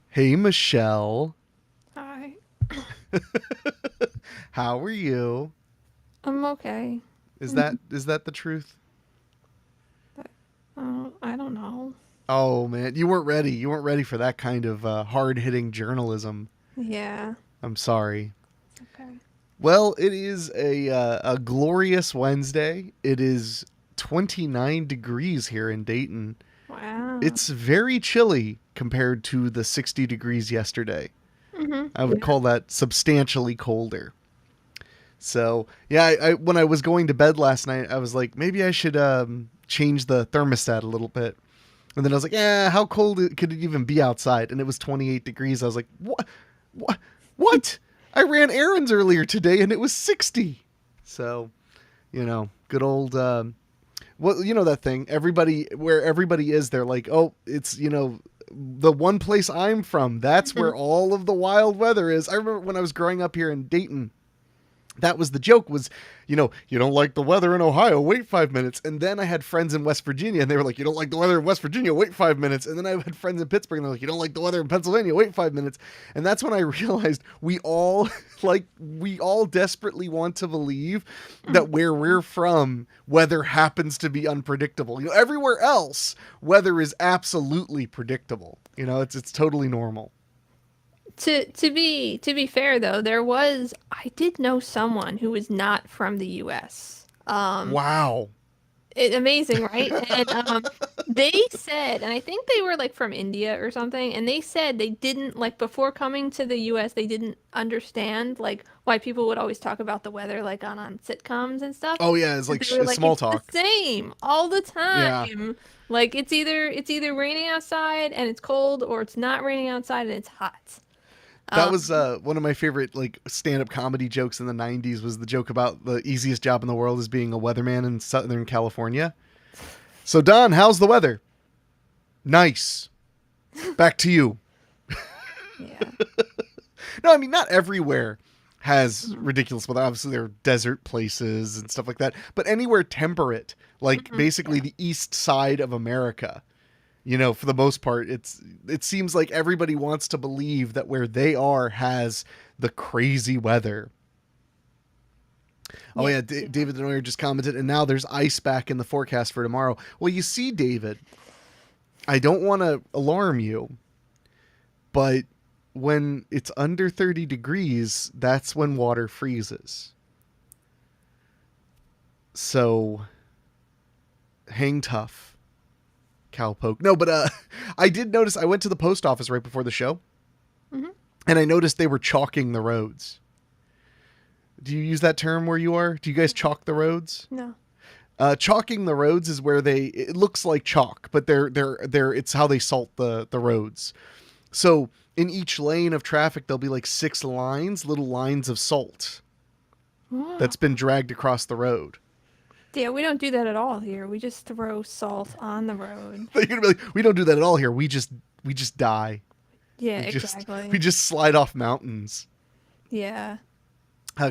Hey, Michelle. Hi. How are you? I'm okay. Is that the truth? But, I don't know. Oh man, you weren't ready. You weren't ready for that kind of hard-hitting journalism. Yeah. I'm sorry. It's okay. Well, it is a glorious Wednesday. It is 29 degrees here in Dayton. Wow. It's very chilly compared to the 60 degrees yesterday. I would Yeah. call that substantially colder. So yeah, I when I was going to bed last night, I was like, maybe I should change the thermostat a little bit. And then I was like, yeah, how cold could it even be outside? And it was 28 degrees. I was like, what? What? What? I ran errands earlier today and it was 60. So, good old, well, you know that thing. Where everybody is, they're like, oh, it's, the one place I'm from. That's where all of the wild weather is. I remember when I was growing up here in Dayton, that was the joke was, you don't like the weather in Ohio, wait 5 minutes. And then I had friends in West Virginia and they were like, you don't like the weather in West Virginia, wait 5 minutes. And then I had friends in Pittsburgh and they're like, you don't like the weather in Pennsylvania, wait 5 minutes. And that's when I realized we all we all desperately want to believe that where we're from, weather happens to be unpredictable. Everywhere else, weather is absolutely predictable. It's totally normal. To be fair though, I did know someone who was not from the US. Wow. Amazing, right? And they said, and I think they were like from India or something, and they said they didn't like before coming to the US, they didn't understand like why people would always talk about the weather like on sitcoms and stuff. Oh yeah, it's 'Cause like they were like, small it's the talk. same all the Yeah. time. Like it's either raining outside and it's cold, or it's not raining outside and it's hot. That was Um, one of my favorite like stand-up comedy jokes in the 90s was the joke about the easiest job in the world is being a weatherman in Southern California. So Don, how's the weather? Nice. Back to you. yeah. No, I mean not everywhere has ridiculous weather. Obviously there are desert places and stuff like that, but anywhere temperate, like basically Yeah. the east side of America, for the most part, it seems like everybody wants to believe that where they are has the crazy weather. Oh Yeah. yeah, Yeah. David Denoyer just commented, and now there's ice back in the forecast for tomorrow. Well, you see, David, I don't want to alarm you, but when it's under 30 degrees, that's when water freezes. So hang tough, cowpoke. No, but I did notice I went to the post office right before the show, hmm and I noticed they were chalking the roads. Do you use that term where you are? Do you guys chalk the roads? No. Chalking the roads is where it looks like chalk, but they're it's how they salt the roads. So in each lane of traffic, there'll be like 6 lines, little lines of salt Oh. that's been dragged across the road. Yeah, we don't do that at all here. We just throw salt on the road. They're gonna be like, we don't do that at all here. We just die. Yeah, We exactly. just slide off mountains. Yeah.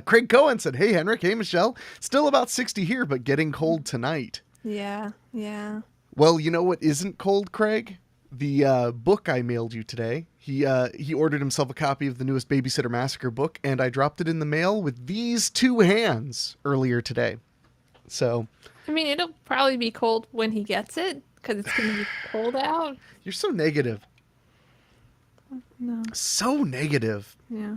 Craig Cohen said, "Hey Henrik, hey Michelle, still about 60 here, but getting cold tonight." Yeah. Yeah. Well, you know what isn't cold, Craig? The book I mailed you today. He ordered himself a copy of the newest Babysitter Massacre book, and I dropped it in the mail with these two hands earlier today. So I mean, it'll probably be cold when he gets it because it's going to be cold out. you're so negative, No. so negative. Yeah.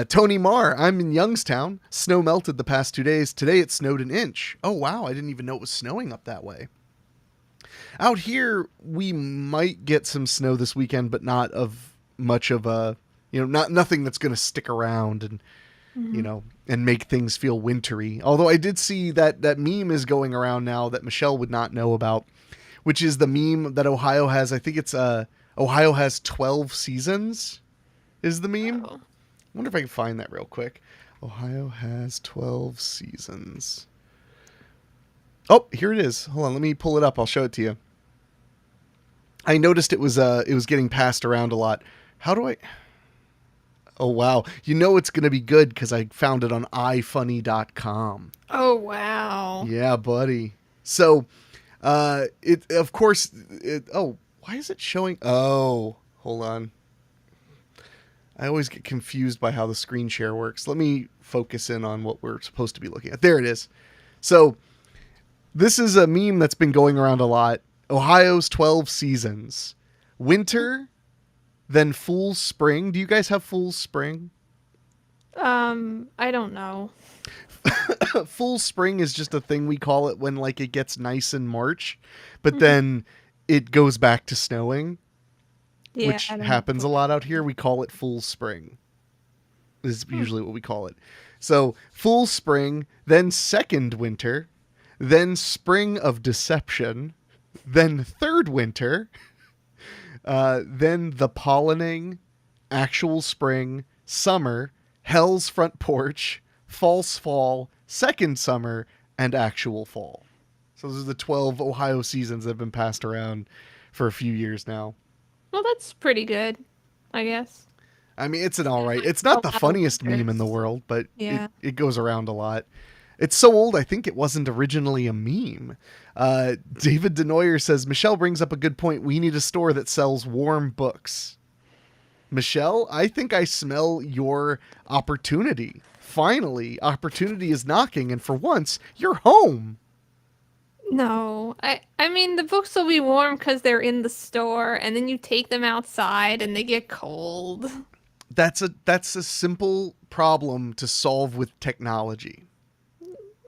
Tony Marr, I'm in Youngstown. Snow melted the past 2 days. Today it snowed an inch. Oh wow, I didn't even know it was snowing up that way. Out here, we might get some snow this weekend, but not of much of a, not nothing that's going to stick around and hmm and make things feel wintry. Although I did see that meme is going around now that Michelle would not know about, which is the meme that Ohio has. I think it's Ohio has 12 seasons. Is the meme? Oh. wonder if I can find that real quick. Ohio has 12 seasons. Oh, here it is. Hold on, let me pull it up. I'll show it to you. I noticed it was getting passed around a lot. How do I? Oh wow. You know it's going to be good cuz I found it on ifunny.com. Oh, wow. Yeah, buddy. So, it of course why is it showing? Oh, hold on. I always get confused by how the screen share works. Let me focus in on what we're supposed to be looking at. There it is. So, this is a meme that's been going around a lot. Ohio's 12 seasons. Winter, then Fool's Spring. Do you guys have Fool's Spring? I don't know. Fool's Spring is just a thing we call it when like it gets nice in March, but Mhm. then it goes back to snowing, Yeah, which I don't happens a know. lot out here. We call it Fool's Spring. Is usually what we call it. So, Fool's Spring, then second winter, then Spring of Deception, then third winter, then the pollinating, actual spring, summer, hell's front porch, false fall, second summer, and actual fall. So those are the 12 Ohio seasons that have been passed around for a few years now. Well, that's pretty good, I guess. I mean, it's an all There's right. like It's a not the lot of funniest meme in the winters. world, but Yeah. it goes around a lot. It's so old, I think it wasn't originally a meme. David Denoyer says, Michelle brings up a good point. We need a store that sells warm books. Michelle, I think I smell your opportunity. Finally, opportunity is knocking, and for once, you're home. No, I mean the books will be warm because they're in the store, and then you take them outside and they get cold. That's a simple problem to solve with technology.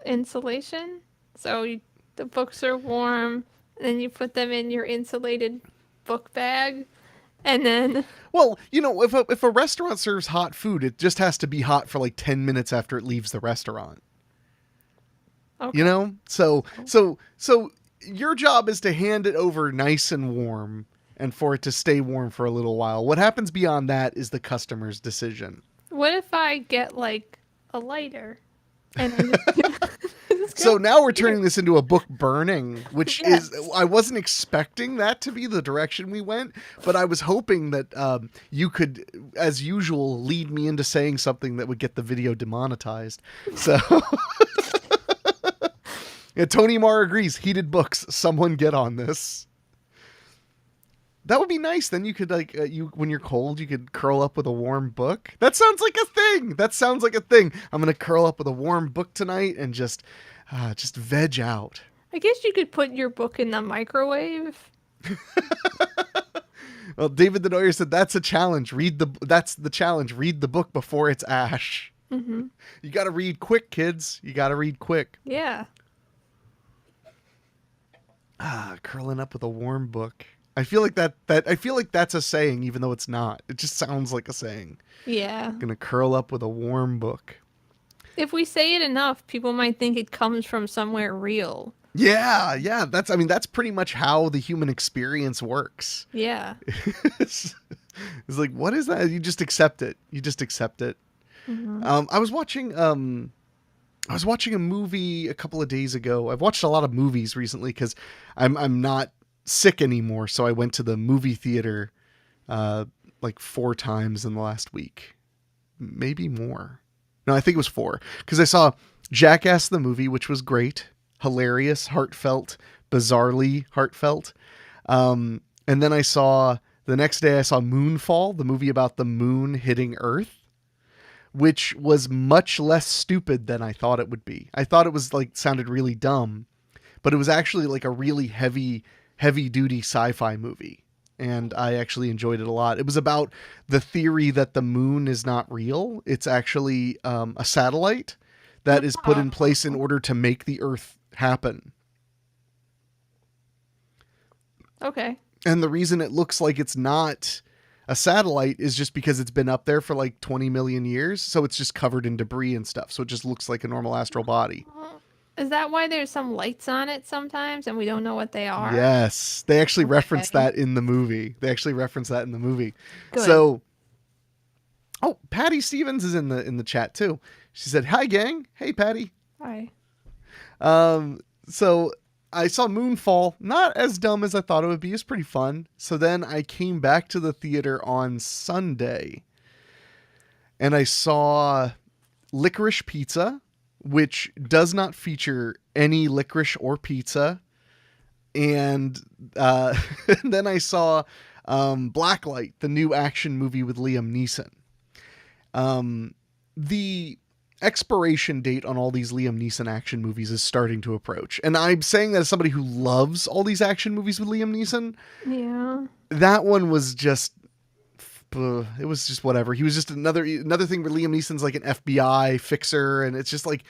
Insulation. So the books are warm, and then you put them in your insulated book bag, and then Well, you know, if a restaurant serves hot food, it just has to be hot for like 10 minutes after it leaves the restaurant. You okay. know? So your job is to hand it over nice and warm and for it to stay warm for a little while. What happens beyond that is the customer's decision. What if I get like a lighter and I just, just go So now we're here? turning this into a book burning, which is, Yes. I wasn't expecting that to be the direction we went, but I was hoping that you could, as usual, lead me into saying something that would get the video demonetized. So, yeah, Tony Marr agrees. Heated books. Someone get on this. That would be nice. Then you could like you when you're cold, you could curl up with a warm book. That sounds like a thing. That sounds like a thing. I'm gonna curl up with a warm book tonight and just veg out. I guess you could put your book in the microwave. Well, David the Denoyer said that's a challenge. That's the challenge. Read the book before it's ash. Mm-hmm. You got to read quick, kids. You got to read quick. Yeah. Curling up with a warm book. I feel like I feel like that's a saying, even though it's not. It just sounds like a saying. Yeah. Gonna curl up with a warm book. If we say it enough, people might think it comes from somewhere real. Yeah, yeah. That's pretty much how the human experience works. Yeah. It's like, what is that? You just accept it. You just accept it. Mm-hmm. I was watching a movie a couple of days ago. I've watched a lot of movies recently because I'm not sick anymore. So I went to the movie theater like 4 times in the last week, maybe more. No, I think it was 4 because I saw Jackass the movie, which was great, hilarious, heartfelt, bizarrely heartfelt. And then the next day I saw Moonfall, the movie about the moon hitting Earth, which was much less stupid than I thought it would be. I thought it was like sounded really dumb, but it was actually like a really heavy duty sci-fi movie. And I actually enjoyed it a lot. It was about the theory that the moon is not real. It's actually a satellite that is put in place in order to make the Earth happen. Okay. And the reason it looks like it's not a satellite is just because it's been up there for like 20 million years. So it's just covered in debris and stuff. So it just looks like a normal astral body. Is that why there's some lights on it sometimes and we don't know what they are? Yes. They actually reference Okay. that in the movie. They actually reference that in the movie. Good. So Oh, Patty Stevens is in the chat too. She said, "Hi, gang. Hey, Patty." Hi. So I saw Moonfall. Not as dumb as I thought it would be. It's pretty fun. So then I came back to the theater on Sunday, and I saw Licorice Pizza, which does not feature any licorice or pizza. And then I saw Blacklight, the new action movie with Liam Neeson. The expiration date on all these Liam Neeson action movies is starting to approach. And I'm saying that as somebody who loves all these action movies with Liam Neeson. Yeah. That one was just it was just whatever. He was just another thing where Liam Neeson's like an FBI fixer, and it's just like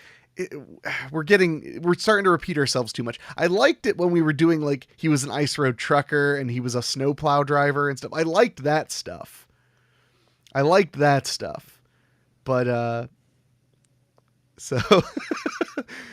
we're starting to repeat ourselves too much. I liked it when we were doing like he was an ice road trucker and he was a snowplow driver and stuff. I liked that stuff. But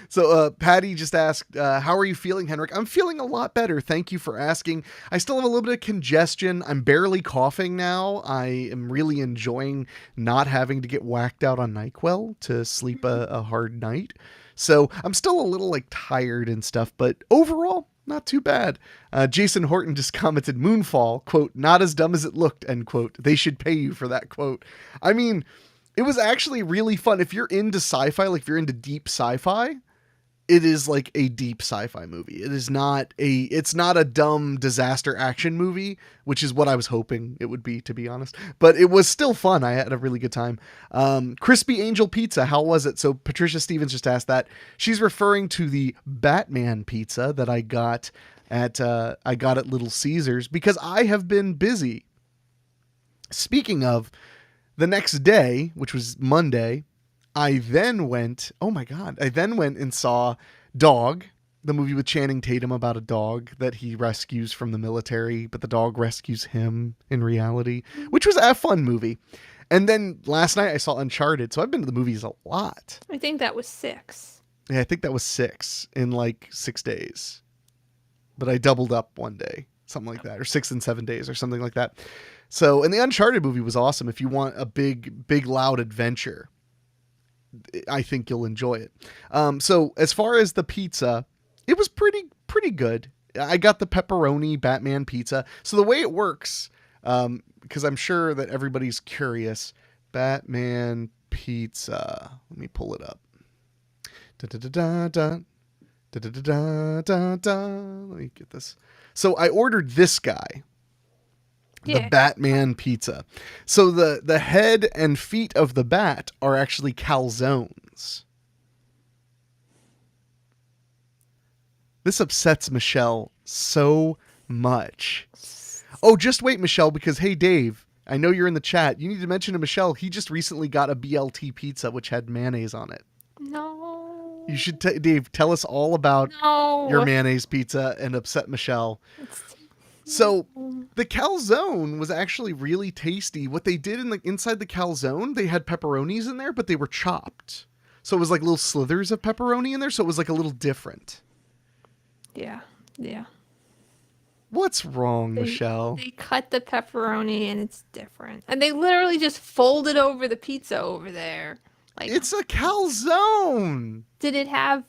so Patty just asked, how are you feeling, Henrik? I'm feeling a lot better. Thank you for asking. I still have a little bit of congestion. I'm barely coughing now. I am really enjoying not having to get whacked out on NyQuil to sleep a hard night. So I'm still a little like tired and stuff, but overall, not too bad. Jason Horton just commented, Moonfall, quote, not as dumb as it looked, end quote. They should pay you for that quote. I mean, it was actually really fun. If you're into sci-fi, like if you're into deep sci-fi, it is like a deep sci-fi movie. It's not a dumb disaster action movie, which is what I was hoping it would be, to be honest. But it was still fun. I had a really good time. Crispy Angel Pizza, how was it? So Patricia Stevens just asked that. She's referring to the Batman pizza that I got at Little Caesars because I have been busy. Speaking of, the next day, which was Monday, I then went and saw Dog, the movie with Channing Tatum about a dog that he rescues from the military, but the dog rescues him in reality, which was a fun movie. And then last night I saw Uncharted, so I've been to the movies a lot. I think that was 6. Yeah, I think that was 6 in like 6 days. But I doubled up one day, something like that, or 6 and 7 days or something like that. So, and the Uncharted movie was awesome. If you want a big, loud adventure, I think you'll enjoy it. So as far as the pizza, it was pretty good. I got the pepperoni Batman pizza. So the way it works, because I'm sure that everybody's curious, Batman pizza. Let me pull it up. Da-da-da-da-da. Da-da-da-da-da-da. Let me get this. So I ordered this guy. The Batman pizza. So the head and feet of the bat are actually calzones. This upsets Michelle so much. Oh, just wait, Michelle, because hey, Dave, I know you're in the chat. You need to mention to Michelle, he just recently got a BLT pizza, which had mayonnaise on it. No. You should, Dave, tell us all about your mayonnaise pizza and upset Michelle. So the calzone was actually really tasty. What they did inside the calzone, they had pepperonis in there, but they were chopped. So it was like little slithers of pepperoni in there. So it was like a little different. Yeah. What's wrong, Michelle? They cut the pepperoni and it's different. And they literally just folded over the pizza over there. Like, it's a calzone. Did it have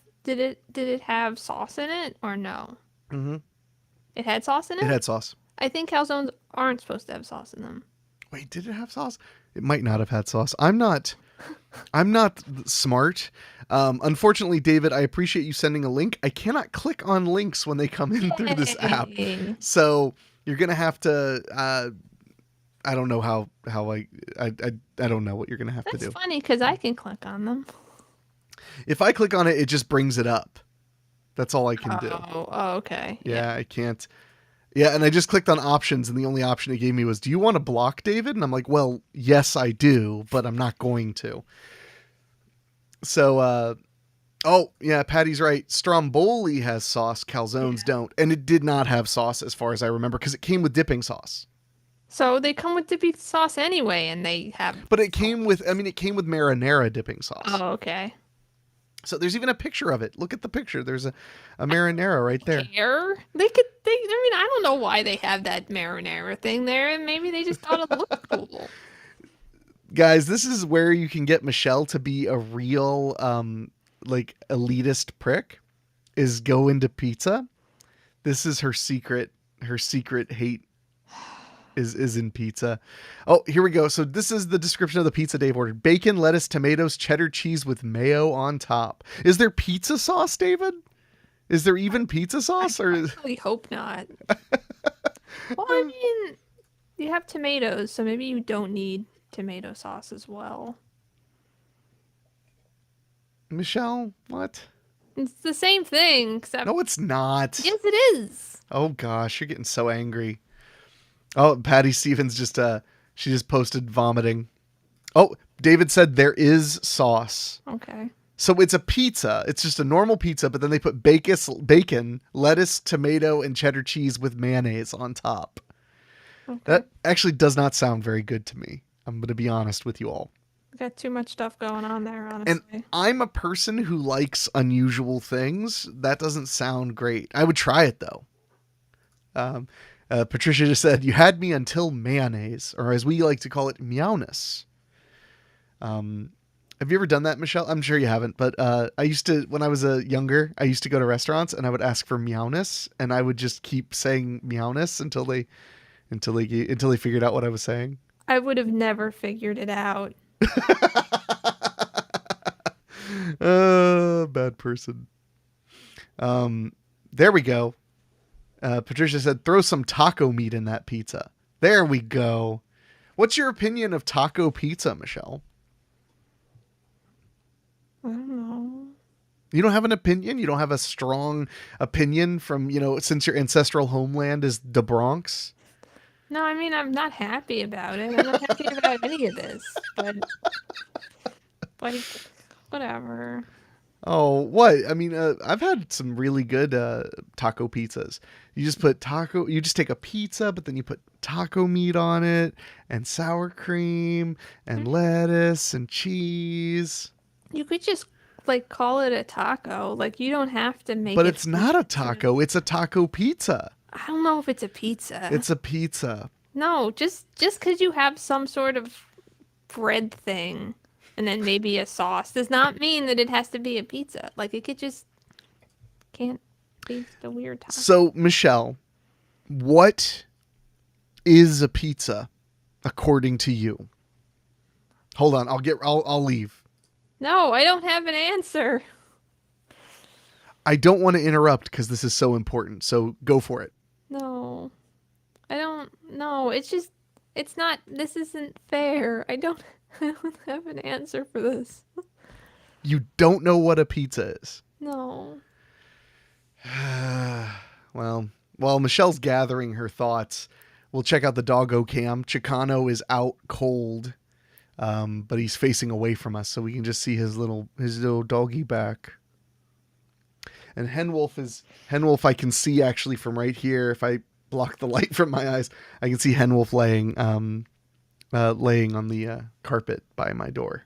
sauce in it or no? Mm-hmm. It had sauce in it? It had sauce. I think calzones aren't supposed to have sauce in them. Wait, did it have sauce? It might not have had sauce. I'm not smart. Unfortunately, David, I appreciate you sending a link. I cannot click on links when they come in through this app. So you're going to have to, I don't know how I don't know what you're going to have to do. That's funny because I can click on them. If I click on it, it just brings it up. That's all I can do. Oh, okay. Yeah, I can't. Yeah, and I just clicked on options, and the only option it gave me was, do you want to block David? And I'm like, well, yes, I do, but I'm not going to. So, oh, yeah, Patty's right. Stromboli has sauce. Calzones don't. And it did not have sauce, as far as I remember, because it came with dipping sauce. So they come with dipping sauce anyway, and they have... But it came with marinara dipping sauce. Oh, okay. So there's even a picture of it. Look at the picture. There's a marinara right there. I don't know why they have that marinara thing there, and maybe they just thought it looked cool. Guys, this is where you can get Michelle to be a real like elitist prick, is go into pizza. This is her secret hate is in pizza. Oh, here we go. So this is the description of the pizza Dave ordered. Bacon, lettuce, tomatoes, cheddar cheese with mayo on top. Is there pizza sauce, David? Is there even pizza sauce? I Or really hope not. Well, I mean, you have tomatoes, so maybe you don't need tomato sauce as well. Michelle, what? It's the same thing, except No, it's not. yes, it is. Oh gosh, you're getting so angry. Oh, Patty Stevens she just posted vomiting. Oh, David said there is sauce. Okay. So it's a pizza. It's just a normal pizza, but then they put bacon, lettuce, tomato, and cheddar cheese with mayonnaise on top. Okay. That actually does not sound very good to me. I'm going to be honest with you all. Got too much stuff going on there, honestly. And I'm a person who likes unusual things. That doesn't sound great. I would try it though. Patricia just said, you had me until mayonnaise, or as we like to call it, meowness. Have you ever done that, Michelle? I'm sure you haven't, but I used to, when I was younger, I used to go to restaurants and I would ask for meowness, and I would just keep saying meowness until they figured out what I was saying. I would have never figured it out. Bad person. There we go. Patricia said, throw some taco meat in that pizza. There we go. What's your opinion of taco pizza, Michelle? I don't know. You don't have an opinion? You don't have a strong opinion from, since your ancestral homeland is the Bronx? No, I mean, I'm not happy about it. I'm not happy about any of this, but like, whatever. Oh, what? I mean, I've had some really good taco pizzas. You just take a pizza, but then you put taco meat on it, and sour cream, and lettuce, and cheese. You could just like call it a taco. Like, you don't have to make But it it's not a taco. It's a taco pizza. I don't know if it's a pizza. It's a pizza. No, just because you have some sort of bread thing and then maybe a sauce does not mean that it has to be a pizza. Like, it could just can't be the weird taco. So, Michelle, what is a pizza according to you? Hold on, I'll leave. No, I don't have an answer. I don't want to interrupt because this is so important. So go for it. No. I don't know. It's not, this isn't fair. I don't have an answer for this. You don't know what a pizza is. No. Well, while Michelle's gathering her thoughts, we'll check out the doggo cam. Chicano is out cold, but he's facing away from us, so we can just see his little doggy back. And Henwolf I can see actually from right here. If I block the light from my eyes, I can see Henwolf laying on the carpet by my door.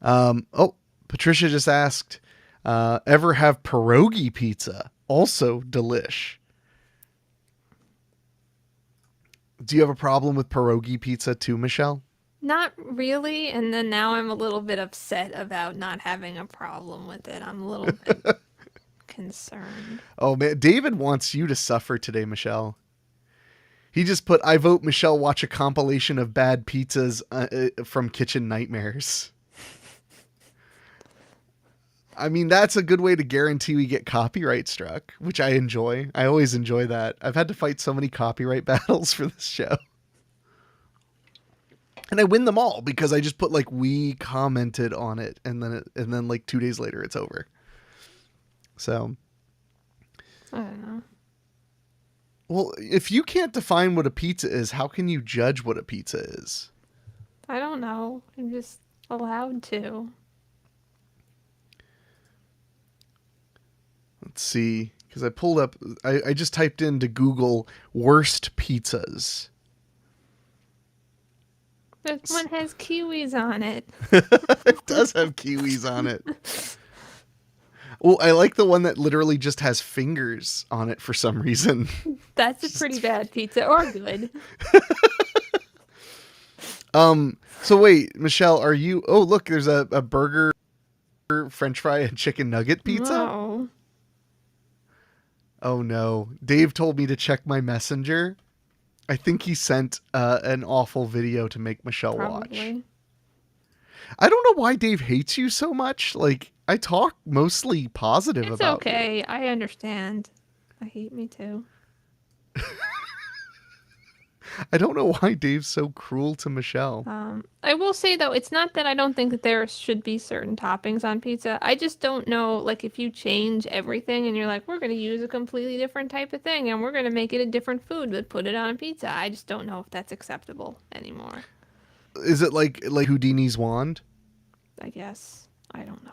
Patricia just asked, ever have pierogi pizza? Also delish. Do you have a problem with pierogi pizza too, Michelle? Not really, and then now I'm a little bit upset about not having a problem with it. I'm a little bit concerned. Oh man, David wants you to suffer today, Michelle. He just put, I vote Michelle watch a compilation of bad pizzas from Kitchen Nightmares. I mean, that's a good way to guarantee we get copyright struck, which I enjoy. I always enjoy that. I've had to fight so many copyright battles for this show. And I win them all because I just put like, we commented on it, and then like 2 days later it's over. So I don't know. Well, if you can't define what a pizza is, how can you judge what a pizza is? I don't know. I'm just allowed to. Let's see, because I pulled up, I just typed into Google worst pizzas. This one has kiwis on it. It does have kiwis on it. Well, I like the one that literally just has fingers on it for some reason. That's a pretty bad pizza, or good. So wait, Michelle, are you? Oh, look, there's a burger, French fry, and chicken nugget pizza. No, Oh no, Dave told me to check my messenger. I think he sent an awful video to make Michelle watch. probably. I don't know why Dave hates you so much. Like, I talk mostly positive It's about you. okay. I understand. I hate me too. I don't know why Dave's so cruel to Michelle. I will say though, it's not that I don't think that there should be certain toppings on pizza. I just don't know, like if you change everything and you're like, we're gonna use a completely different type of thing and we're gonna make it a different food but put it on a pizza. I just don't know if that's acceptable anymore. Is it like Houdini's wand? I guess. I don't know.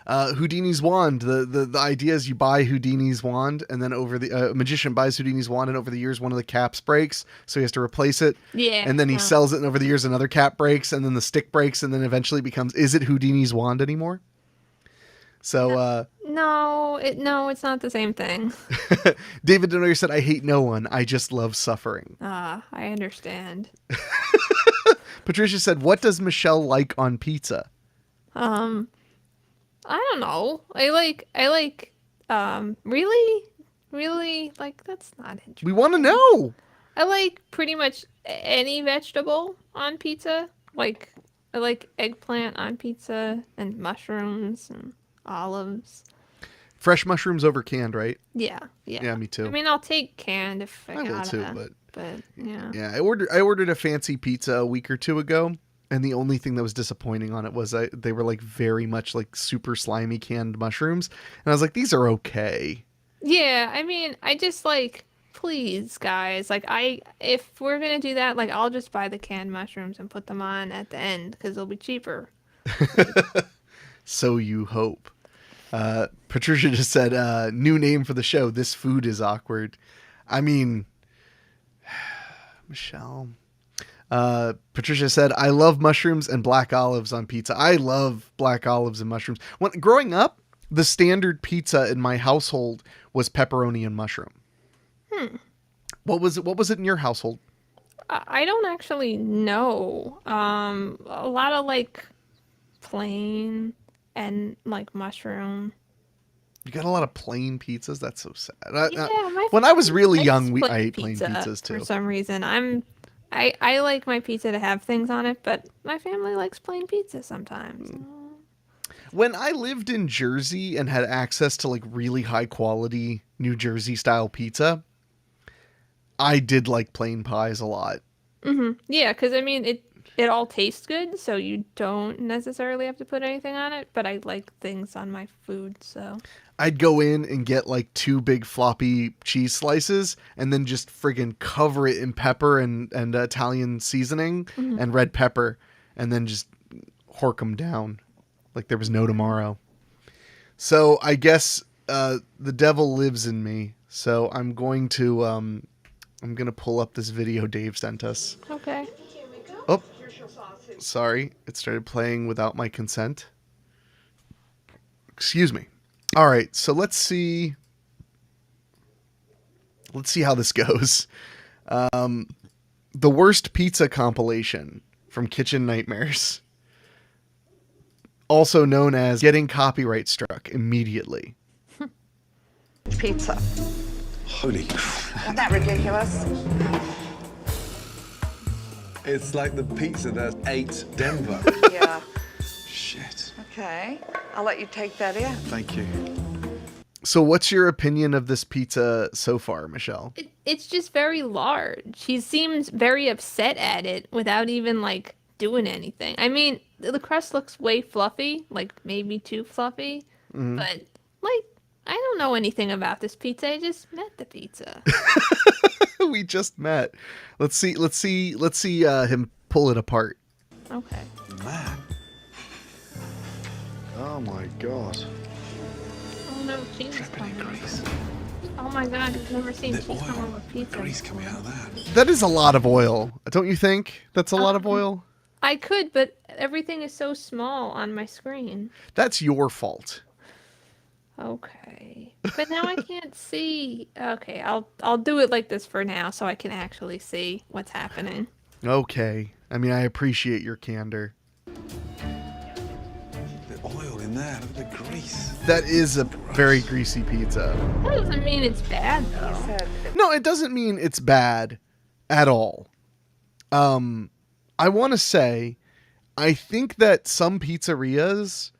Houdini's wand. The idea is you buy Houdini's wand, and then over the a magician buys Houdini's wand, and over the years one of the caps breaks, so he has to replace it. Yeah. And then he sells it, and over the years another cap breaks, and then the stick breaks, and then eventually becomes, is it Houdini's wand anymore? So No, it's not the same thing. David Denoyer said, "I hate no one. I just love suffering." I understand. Patricia said, "What does Michelle like on pizza?" Um, I don't know. Really, like that's not We want to interesting. know. I like pretty much any vegetable on pizza. Like I like eggplant on pizza and mushrooms and olives. Fresh mushrooms over canned, right? Yeah, Yeah, yeah. me too. I mean, I'll take canned if I I will gotta, too, but yeah. yeah, I ordered a fancy pizza a week or two ago, and the only thing that was disappointing on it was they were like very much like super slimy canned mushrooms, and I was like, these are okay. Yeah, I mean, I just like, please, guys, like if we're gonna do that, like I'll just buy the canned mushrooms and put them on at the end because they'll be cheaper. Like, So you hope. Patricia just said, new name for the show. This food is awkward. I mean, Michelle. Patricia said, I love mushrooms and black olives on pizza. I love black olives and mushrooms. When growing up, the standard pizza in my household was pepperoni and mushroom. What was it in your household? I don't actually know. A lot of like plain and like mushroom. You got a lot of plain pizzas. That's so sad. Yeah, my When I was family really likes young, I plain ate plain pizza pizzas for too. some reason. I like my pizza to have things on it, but my family likes plain pizza sometimes. When I lived in Jersey and had access to like really high quality New Jersey style pizza, I did like plain pies a lot. Yeah, because I mean it all tastes good, so you don't necessarily have to put anything on it, but I like things on my food, so. I'd go in and get like two big floppy cheese slices and then just friggin' cover it in pepper and Italian seasoning and red pepper and then just hork them down like there was no tomorrow. So I guess the devil lives in me. So I'm gonna pull up this video Dave sent us. Okay. Oh, sorry, it started playing without my consent. Excuse me. All right, so let's see how this goes. The worst pizza compilation from Kitchen Nightmares, also known as getting copyright struck immediately. Pizza. Holy crap. Isn't that ridiculous? It's like the pizza that ate Denver. Yeah. Shit. Okay. I'll let you take that in. Thank you. So what's your opinion of this pizza so far, Michelle? It's just very large. He seems very upset at it without even like doing anything. I mean, the crust looks way fluffy, like maybe too fluffy, but like I don't know anything about this pizza. I just met the pizza. We just met. Let's see him pull it apart. Okay. Man. Oh my god. Oh no, cheese is Dripping in coming. grease. Oh my god, I've never seen The cheese come oil. on with pizza. Grease coming before. out of that. That is a lot of oil. Don't you think? That's a lot of oil. I could, but everything is so small on my screen. That's your fault. Okay. But now I can't see. Okay, I'll do it like this for now so I can actually see what's happening. Okay. I mean, I appreciate your candor. The oil in there, look at the grease. That is a very greasy pizza. That doesn't mean it's bad He though. said, No, it doesn't mean it's bad at all. I want to say, I think that some pizzerias,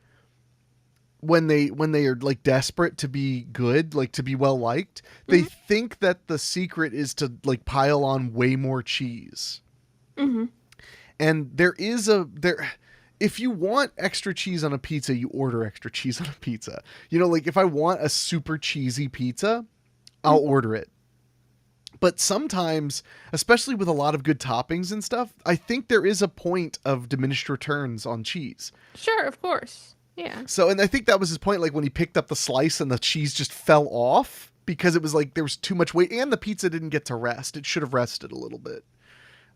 when they are like desperate to be good, like to be well liked, they think that the secret is to like pile on way more cheese. And if you want extra cheese on a pizza, you order extra cheese on a pizza. You know, like if I want a super cheesy pizza, I'll order it. But sometimes, especially with a lot of good toppings and stuff, I think there is a point of diminished returns on cheese. Sure, of course. Yeah. So, and I think that was his point, like when he picked up the slice and the cheese just fell off because it was like there was too much weight and the pizza didn't get to rest. It should have rested a little bit.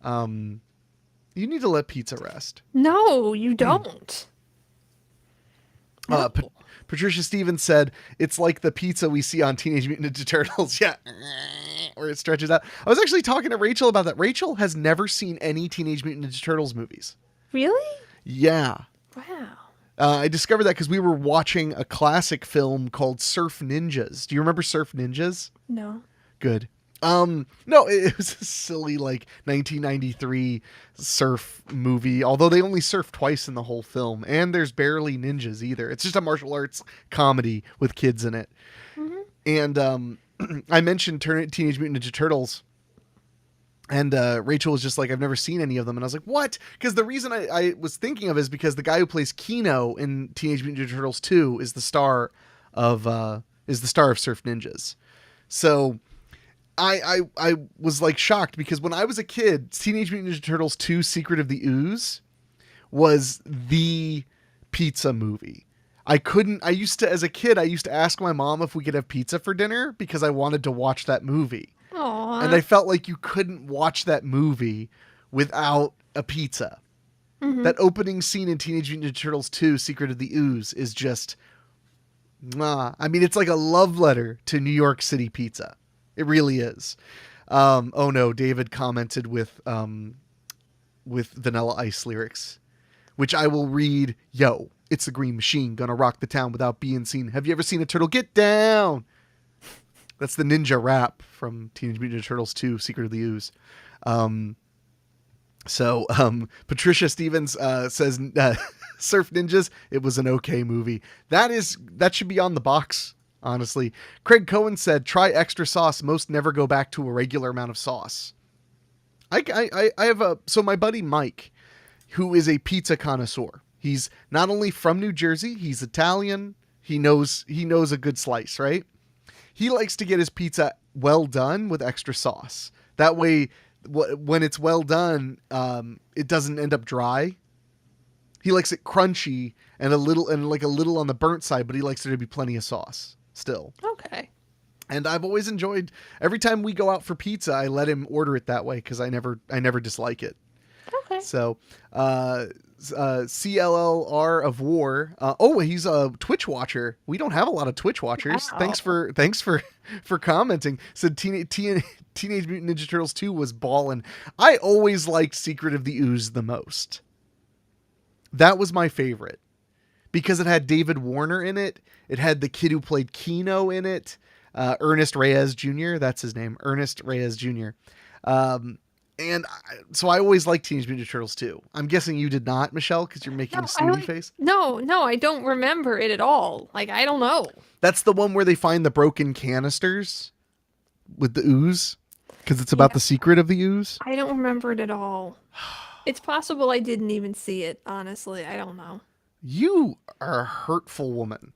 You need to let pizza rest. No, you don't. Patricia Stevens said, it's like the pizza we see on Teenage Mutant Ninja Turtles. Yeah. Where it stretches out. I was actually talking to Rachel about that. Rachel has never seen any Teenage Mutant Ninja Turtles movies. Really? Yeah. Wow. I discovered that because we were watching a classic film called Surf Ninjas. Do you remember Surf Ninjas? No. Good. No, it was a silly like 1993 surf movie, although they only surf twice in the whole film, and there's barely ninjas either. It's just a martial arts comedy with kids in it. And I mentioned Teenage Mutant Ninja Turtles, and Rachel was just like, I've never seen any of them. And I was like, what? Because the reason I was thinking of is because the guy who plays Kino in Teenage Mutant Ninja Turtles 2 is the star of Surf Ninjas. So I was like shocked because when I was a kid, Teenage Mutant Ninja Turtles 2 Secret of the Ooze was the pizza movie. As a kid, I used to ask my mom if we could have pizza for dinner because I wanted to watch that movie. Aww. And I felt like you couldn't watch that movie without a pizza. That opening scene in Teenage Mutant Ninja Turtles 2 Secret of the Ooze is just, I mean, it's like a love letter to New York City pizza. It really is. Oh no, David commented with Vanilla Ice lyrics, which I will read. Yo, it's the Green Machine, gonna rock the town without being seen. Have you ever seen a turtle get down? That's the ninja rap from Teenage Mutant Ninja Turtles 2 Secret of the Ooze. Patricia Stevens says Surf Ninjas, it was an okay movie. That should be on the box, honestly. Craig Cohen said, try extra sauce. Most never go back to a regular amount of sauce. I have so my buddy Mike, who is a pizza connoisseur. He's not only from New Jersey, he's Italian. He knows a good slice, right? He likes to get his pizza well done with extra sauce. That way, when it's well done, it doesn't end up dry. He likes it crunchy and a little on the burnt side, but he likes there to be plenty of sauce still. Okay. And I've always enjoyed every time we go out for pizza, I let him order it that way because I never dislike it. Okay. So, CLLR of War. He's a Twitch watcher. We don't have a lot of Twitch watchers. Wow. Thanks for commenting. Said Teenage Mutant Ninja Turtles 2 was ballin'. I always liked Secret of the Ooze the most. That was my favorite because it had David Warner in it. It had the kid who played Kino in it. Ernest Reyes Jr. That's his name. Ernest Reyes Jr. So I always liked Teenage Mutant Ninja Turtles 2. I'm guessing you did not, Michelle, because you're making a snooty face. No, I don't remember it at all. Like, I don't know. That's the one where they find the broken canisters with the ooze, because it's about the secret of the ooze. I don't remember it at all. It's possible I didn't even see it, honestly. I don't know. You are a hurtful woman.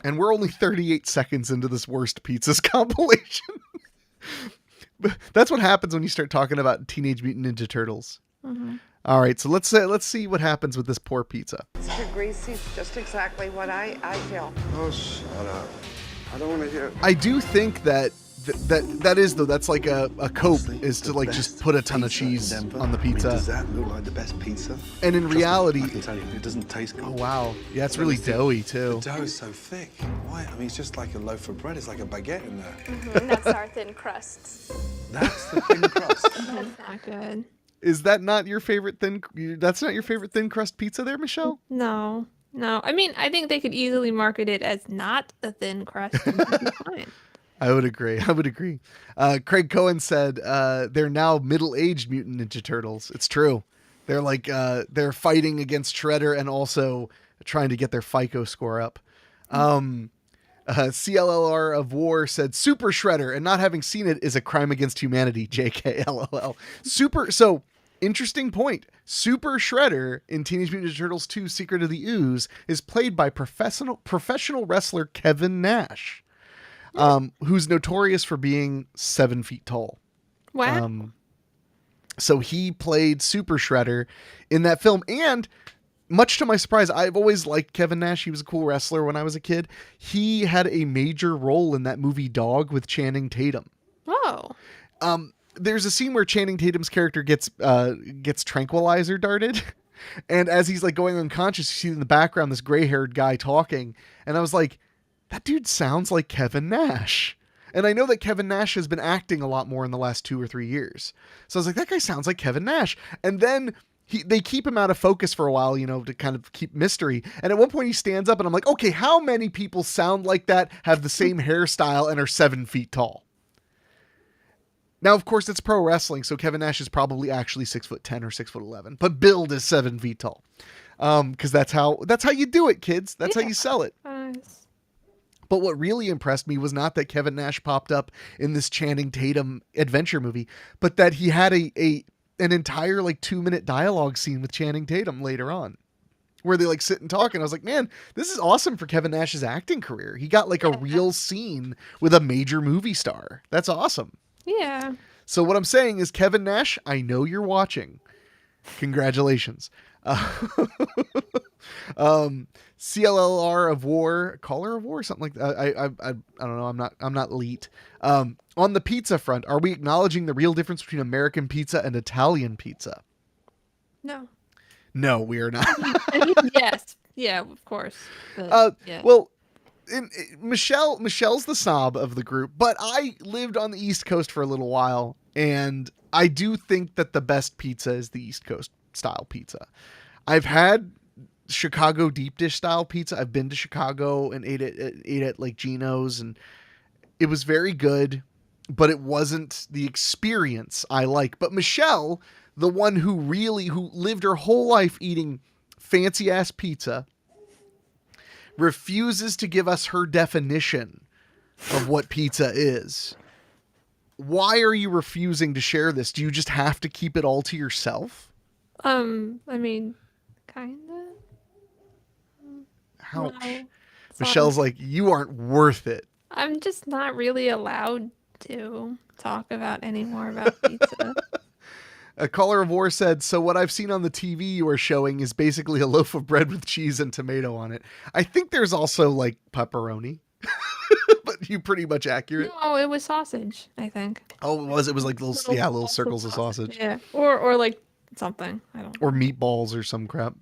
And we're only 38 seconds into this worst pizzas compilation. That's what happens when you start talking about Teenage Mutant Ninja Turtles. Mm-hmm. All right, so let's see what happens with this poor pizza. it's too greasy, just exactly what I feel. Oh, shut up. I don't want to hear. I do think that's like a cope is to like just put a ton of cheese on the pizza. Does that look like the best pizza? And in reality, I can tell you, it doesn't taste good. oh wow, yeah, it's really doughy too. The dough is so thick. Why? I mean, it's just like a loaf of bread. It's like a baguette in there. That's our thin crusts. That's the thin crust. That's not good. Is that not your favorite thin? That's not your favorite thin crust pizza, there, Michelle? No, no. I mean, I think they could easily market it as not a thin crust and it'd be fine. I would agree. I would agree. Craig Cohen said they're now middle-aged Mutant Ninja Turtles. It's true. They're like they're fighting against Shredder and also trying to get their FICO score up. CLLR of War said Super Shredder, and not having seen it is a crime against humanity. JK LOL. So interesting point. Super Shredder in Teenage Mutant Ninja Turtles 2: Secret of the Ooze is played by professional wrestler Kevin Nash, who's notorious for being 7 feet tall. Wow. So he played Super Shredder in that film, and much to my surprise, I've always liked Kevin Nash. He was a cool wrestler when I was a kid. He had a major role in that movie Dog with Channing Tatum. Oh. There's a scene where Channing Tatum's character gets tranquilizer darted, and as he's like going unconscious, you see in the background this gray-haired guy talking, and I was like, that dude sounds like Kevin Nash. And I know that Kevin Nash has been acting a lot more in the last 2 or 3 years. So I was like, that guy sounds like Kevin Nash. And then they keep him out of focus for a while, to kind of keep mystery. And at one point he stands up and I'm like, okay, how many people sound like that, have the same hairstyle, and are 7 feet tall? Now, of course, it's pro wrestling, so Kevin Nash is probably actually 6'10" or 6'11", but build is 7 feet tall. Because that's how you do it, kids. That's how you sell it. Nice. But what really impressed me was not that Kevin Nash popped up in this Channing Tatum adventure movie, but that he had an entire 2-minute dialogue scene with Channing Tatum later on, where they sit and talk. And I was like, man, this is awesome for Kevin Nash's acting career. He got a real scene with a major movie star. That's awesome. Yeah. So what I'm saying is, Kevin Nash, I know you're watching. Congratulations. CLLR of War, Caller of War, something like that. I don't know. I'm not elite. On the pizza front, are we acknowledging the real difference between American pizza and Italian pizza? No. No, we are not. I mean, yes. Yeah, of course. But, yeah. Well, Michelle's the snob of the group, but I lived on the East Coast for a little while, and I do think that the best pizza is the East Coast style pizza. I've had Chicago deep dish style pizza. I've been to Chicago and ate at Geno's, and it was very good, but it wasn't the experience I like. But Michelle, the one who lived her whole life eating fancy ass pizza, refuses to give us her definition of what pizza is. Why are you refusing to share this? Do you just have to keep it all to yourself? I mean, kinda. Ouch. No, Michelle's like, you aren't worth it. I'm just not really allowed to talk about any more about pizza. A Caller of War said, so what I've seen on the TV you are showing is basically a loaf of bread with cheese and tomato on it. I think there's also pepperoni, but you pretty much accurate. No, it was sausage, I think. Oh, it was? It was little circles of sausage. Yeah. Or something. I don't know. Or meatballs or some crap.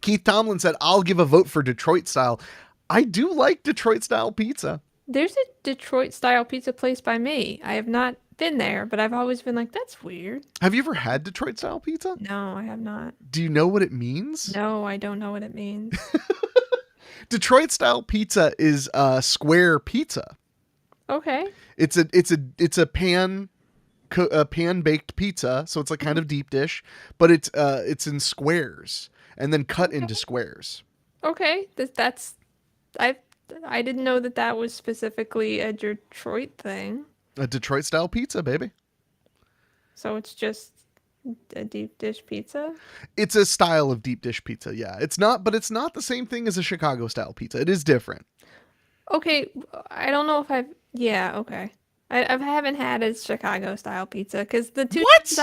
Keith Tomlin said, I'll give a vote for Detroit style. I do like Detroit style pizza. There's a Detroit style pizza place by me. I have not been there, but I've always been like, that's weird. Have you ever had Detroit style pizza? No, I have not. Do you know what it means? No, I don't know what it means. Detroit style pizza is square pizza. Okay. It's a pan baked pizza, so it's kind of deep dish, but it's in squares and then cut into squares. Okay. I didn't know that was specifically a Detroit thing. A Detroit style pizza, baby. So it's just a deep dish pizza? It's a style of deep dish pizza, yeah. It's not the same thing as a Chicago style pizza. It is different. Okay, I don't know if yeah, okay. I haven't had a Chicago style pizza because the two times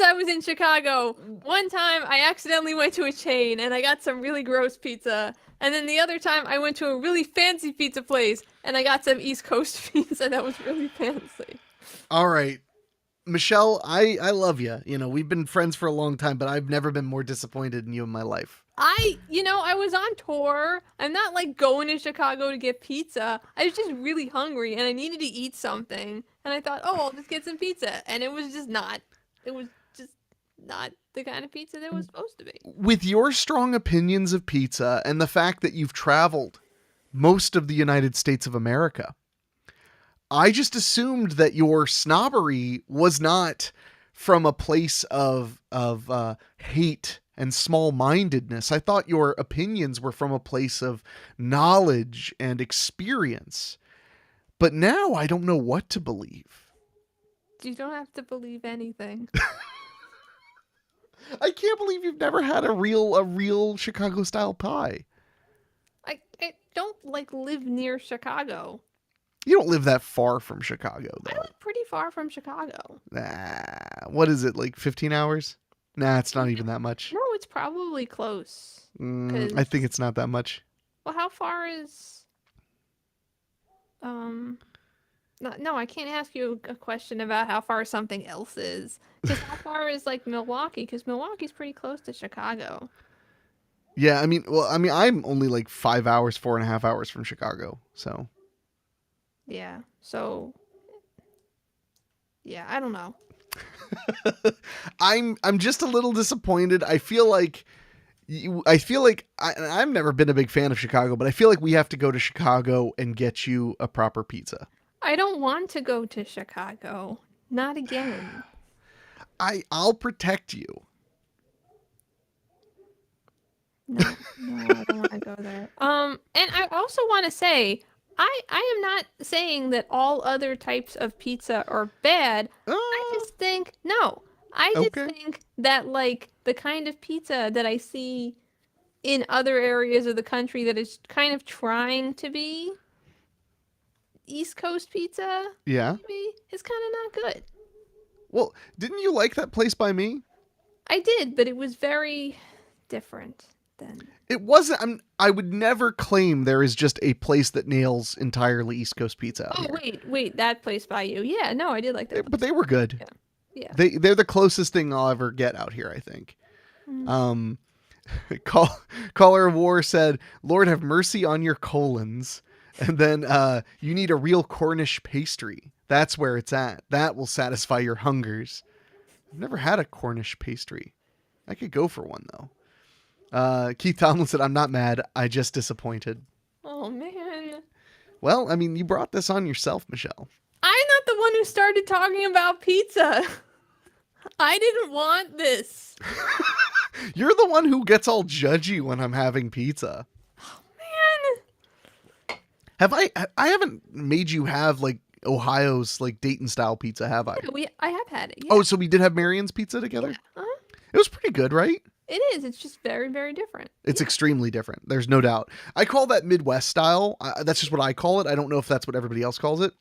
I was in Chicago, one time I accidentally went to a chain and I got some really gross pizza, and then the other time I went to a really fancy pizza place and I got some East Coast pizza that was really fancy. All right. Michelle, I love you. We've been friends for a long time, but I've never been more disappointed in you in my life. I was on tour. I'm not going to Chicago to get pizza. I was just really hungry and I needed to eat something. And I thought, oh, I'll just get some pizza. And it was just not. It was not the kind of pizza that was supposed to be. With your strong opinions of pizza and the fact that you've traveled most of the United States of America, I just assumed that your snobbery was not from a place of hate and small-mindedness. I thought your opinions were from a place of knowledge and experience. But now I don't know what to believe. You don't have to believe anything. I can't believe you've never had a real Chicago style pie. I don't like live near Chicago. You don't live that far from Chicago, I though. live pretty far from Chicago. Nah, what is it, like 15 hours? Nah, it's not even that much. No, it's probably close. I think it's not that much. Well, how far is no, I can't ask you a question about how far something else is. Because how far is like Milwaukee? Because Milwaukee's pretty close to Chicago. Yeah, I mean, I'm only like 5 hours, 4.5 hours from Chicago, so. Yeah. So. Yeah, I don't know. I'm just a little disappointed. I feel like I've never been a big fan of Chicago, but I feel like we have to go to Chicago and get you a proper pizza. I don't want to go to Chicago. Not again. I'll protect you. No, I don't want to go there. And I also want to say, I am not saying that all other types of pizza are bad. I just think I just Okay. think that like the kind of pizza that I see in other areas of the country that is kind of trying to be East Coast pizza, Yeah. maybe, is kind of not good. Well, didn't you like that place by me? I did, but it was very different than. It wasn't. I would never claim there is just a place that nails entirely East Coast pizza out Oh, here. wait, that place by you. Yeah, no, I did like that. But they were good. Yeah. They're the closest thing I'll ever get out here, I think. Mm. Caller of War said, "Lord have mercy on your colons." And then you need a real Cornish pastry. That's where it's at. That will satisfy your hungers. I've never had a Cornish pastry. I could go for one, though. Keith Tomlin said, "I'm not mad. I just disappointed." Oh, man. Well, I mean, you brought this on yourself, Michelle. I'm not the one who started talking about pizza. I didn't want this. You're the one who gets all judgy when I'm having pizza. Man. I haven't made you have like Ohio's like Dayton style pizza, have I? Yeah, I have had it. Yeah. Oh, so we did have Marion's pizza together? Uh-huh. It was pretty good, right? It is. It's just very, very different. It's extremely different. There's no doubt. I call that Midwest style. That's just what I call it. I don't know if that's what everybody else calls it.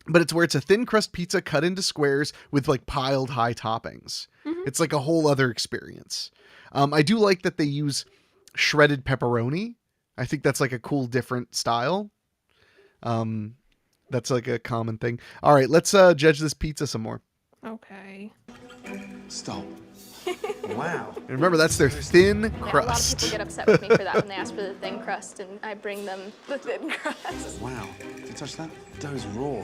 But it's where it's a thin crust pizza cut into squares with like piled high toppings. Mm-hmm. It's like a whole other experience. I do like that they use shredded pepperoni. I think that's like a cool, different style. That's like a common thing. All right, let's judge this pizza some more. Okay. Stop. Wow. And remember, that's their thin Yeah, a lot of crust. people get upset with me for that when they ask for the thin crust, and I bring them the thin crust. Wow. Did you touch that? Dough's raw.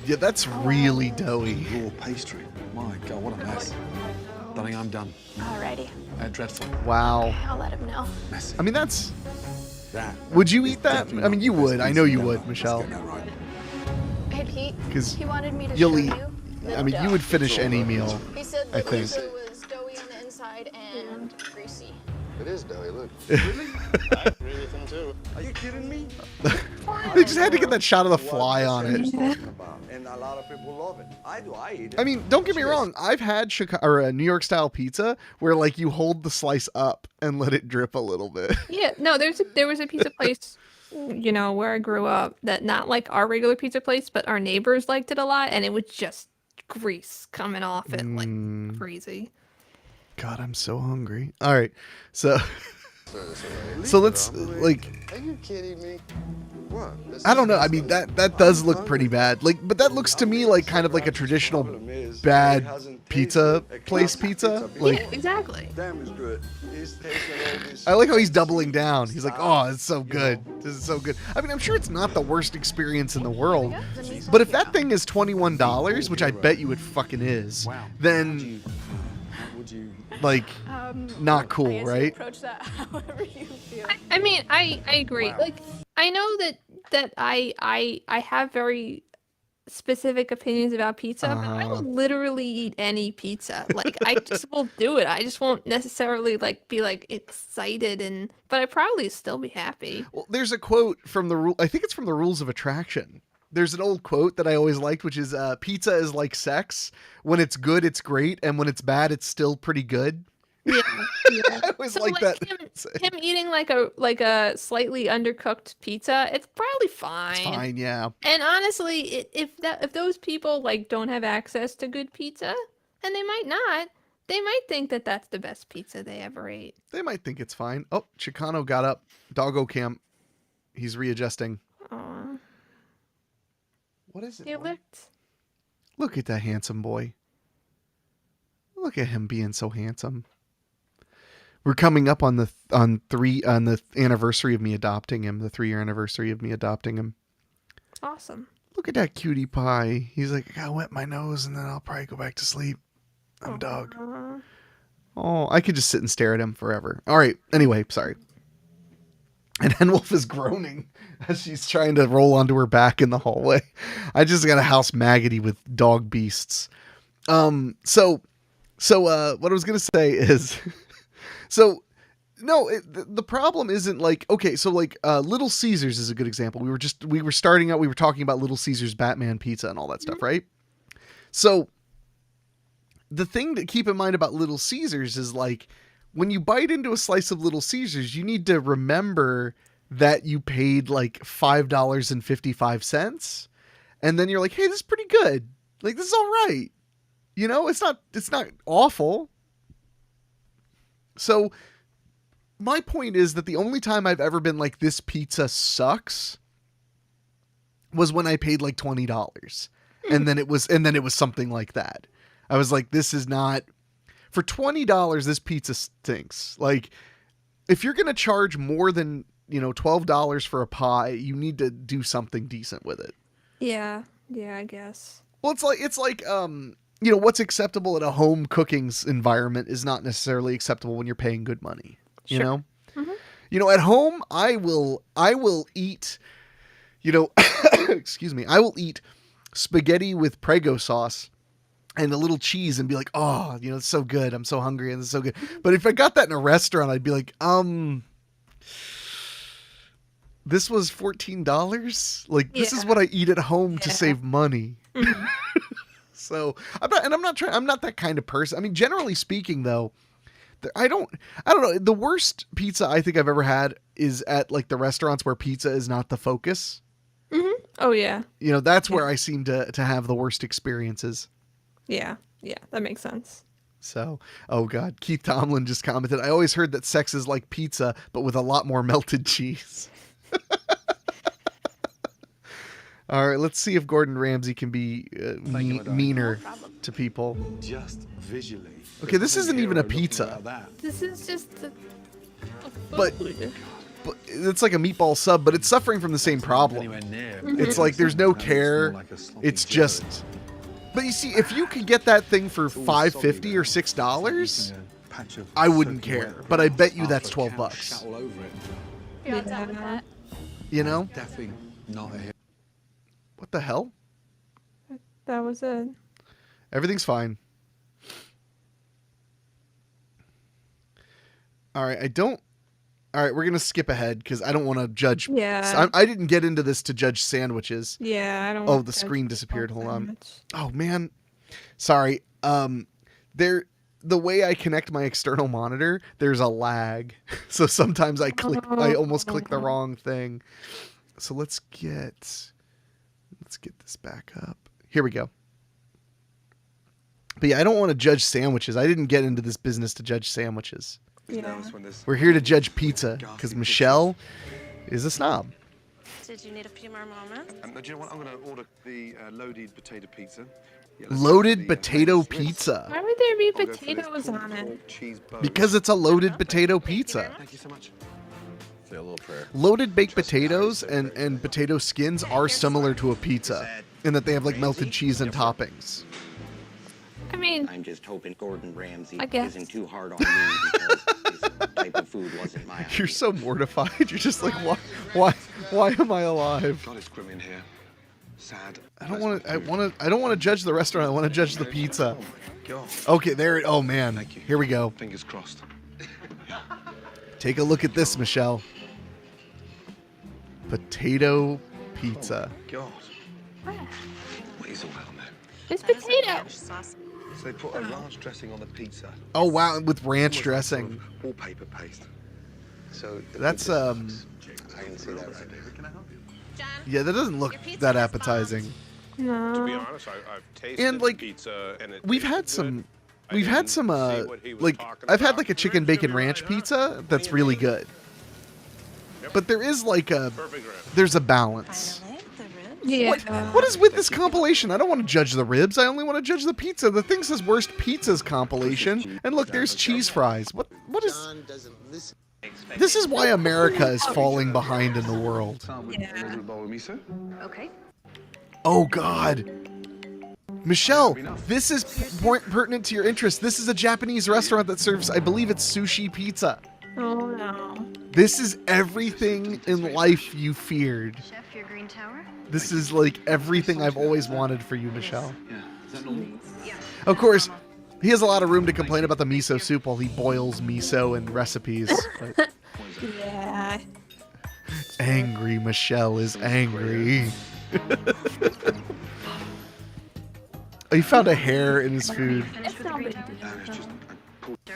Yeah, that's really doughy. Raw pastry. My God, what a mess. Darling, I'm done. Alrighty, Dreadful. Wow. I'll let him know. Messy. I mean, that's... that. Would you eat is that? definitely I mean, not you the best would. I pizza know you ever. would, Let's Michelle. get that right. Hey Pete, 'Cause he wanted me to you'll show eat. you the I mean, you dough. would finish any meal. He said I the think. pizza was doughy on the inside and greasy. It is doughy, look. I agree with him too. Are you kidding me? They just had to get that shot of the fly on it. And a lot of people love it. I do. I eat it. I mean, don't get me wrong. I've had New York style pizza where like you hold the slice up and let it drip a little bit. Yeah, no, there was a pizza place, you know, where I grew up that not like our regular pizza place, but our neighbors liked it a lot, and it was just grease coming off it like crazy. God, I'm so hungry. All right, so let's like. Are you kidding me? What? I don't know. I mean, that does look pretty bad. Like, but that looks to me like kind of like a traditional bad pizza place pizza. Like, Yeah, exactly. Damn, it's good. It's tasting all this. I like how he's doubling down. He's like, "Oh, it's so good. This is so good." I mean, I'm sure it's not the worst experience in the world, but if that thing is $21, which I bet you it fucking is, then would you? Like, not I cool, guess you right? approach that however you feel. I mean, I agree. Wow. Like, I know that I have very specific opinions about pizza, but I will literally eat any pizza. Like, I just will do it. I just won't necessarily like be like excited, but I probably still be happy. Well, there's a quote from the rule. I think it's from the Rules of Attraction. There's an old quote that I always liked, which is pizza is like sex. When it's good, it's great, and when it's bad, it's still pretty good. Yeah, I always So like like that. him eating like a slightly undercooked pizza, it's probably fine. It's fine, yeah. And honestly, if those people like don't have access to good pizza, and they might not, they might think that that's the best pizza they ever ate. They might think it's fine. Oh, Chicano got up. Doggo camp. He's readjusting. Aw, What is it? he boy? licked. Look at that handsome boy. Look at him being so handsome. We're coming up on the anniversary of me adopting him, the 3-year anniversary of me adopting him. Awesome. Look at that cutie pie. He's like, I gotta wet my nose and then I'll probably go back to sleep. I'm a dog. Aw. Oh, I could just sit and stare at him forever. All right. Anyway, sorry. And Henwolf is groaning as she's trying to roll onto her back in the hallway. I just got a house maggoty with dog beasts. So what I was gonna say is, so no, the problem isn't like, okay, so like Little Caesars is a good example. We were starting out, we were talking about Little Caesars Batman pizza and all that stuff, right? So the thing to keep in mind about Little Caesars is like, when you bite into a slice of Little Caesars, you need to remember that you paid like $5.55. And then you're like, hey, this is pretty good. Like, this is all right. You know, it's not awful. So my point is that the only time I've ever been like, this pizza sucks, was when I paid like $20. And then it was something like that. I was like, this is not, for $20, this pizza stinks. Like, if you're going to charge more than, $12 for a pie, you need to do something decent with it. Yeah, I guess. Well, it's like what's acceptable at a home cooking environment is not necessarily acceptable when you're paying good money. You Sure. know? Mm-hmm. At home, I will eat, excuse me, I will eat spaghetti with Prego sauce and a little cheese and be like, oh, it's so good. I'm so hungry and it's so good. But if I got that in a restaurant, I'd be like, this was $14. Like, this is Yeah. what I eat at home to Yeah. save money. Mhm. So I'm not that kind of person. I mean, generally speaking though, I don't know. The worst pizza I think I've ever had is at like the restaurants where pizza is not the focus. Mm-hmm. Oh yeah. That's where I seem to have the worst experiences. Yeah, that makes sense. So, oh God, Keith Tomlin just commented, I always heard that sex is like pizza, but with a lot more melted cheese. All right, let's see if Gordon Ramsay can be meaner to people. Just visually. Okay, this isn't even a Looking pizza. at that. This is just a But- food. But it's like a meatball sub, but it's suffering from the same problem. Anywhere near. It's like there's no And it's more care. like a sloppy It's Joe. just. But you see, if you could get that thing for It's all $5.50 or soggy there. $6, Eating a patch of I wouldn't soaking care. wet But I grass bet you after that's a $12. cow shat all over it. You're on top of that. Definitely not a hit. What the hell? That was it. Everything's fine. All right, All right, we're going to skip ahead because I don't want to judge. Yeah. I didn't get into this to judge sandwiches. Yeah, I don't. Oh, want the to screen judge disappeared. people Hold so on. much. Oh, man. Sorry. The way I connect my external monitor, there's a lag. So sometimes I almost click the wrong thing. So let's get this back up. Here we go. But yeah, I don't want to judge sandwiches. I didn't get into this business to judge sandwiches. Yeah. We're here to judge pizza because Michelle is a snob. Did you need a few more moments? Do you know what? I'm going to order the loaded potato pizza. Yeah, Loaded potato pizza. Why would there be I'll go for this potatoes on cornfork it? cheese bow. Because it's a loaded potato pizza. Thank you so much. Say a little prayer. Loaded baked potatoes and potato skins are similar to a pizza in that they have like melted cheese and toppings. I mean, mean, I'm just hoping Gordon Ramsay I guess. isn't too hard on me because this type of food wasn't my You're idea. so mortified. You're just like, why am I alive? God, it's grim in here. Sad. I don't want to. I don't want to judge the restaurant. I want to judge the pizza. Oh my God. Okay, there. Oh man, Thank you. here we go. Fingers crossed. Take a look at this, Michelle. Potato pizza. God. What is all that on there? it's That is a potato. ranch sauce. So they put a ranch dressing on the pizza. Oh wow, with ranch Almost like dressing. sort of wallpaper paste. So That's I can see that right there. John, yeah, that doesn't look Your pizza that has appetizing. No. To be honest, I've tasted And, like, the pizza, and it We've had tasted some. good. I We've had didn't some. see what he was Like talking I've had about. like a chicken bacon ranch pizza that's really good. But there is like a. Perfect rib. There's a balance. finally, the ribs. Yeah. What is with this compilation? I don't want to judge the ribs. I only want to judge the pizza. The thing says worst pizzas compilation, and look, there's cheese fries. What is? This is why America is falling behind in the world. start with a little bowl of miso. Okay. Oh God, Michelle, this is pertinent to your interest. This is a Japanese restaurant that serves, I believe it's sushi pizza. Oh no. This is everything in life you feared. Chef, your green tower? This is like everything I've always wanted for you, Michelle. Yeah. Is that normal? Yeah. Of course, he has a lot of room to complain about the miso soup while he boils miso in recipes. But Yeah. angry Michelle is angry. Oh, he found a hair in his food. It's not big deal. It's just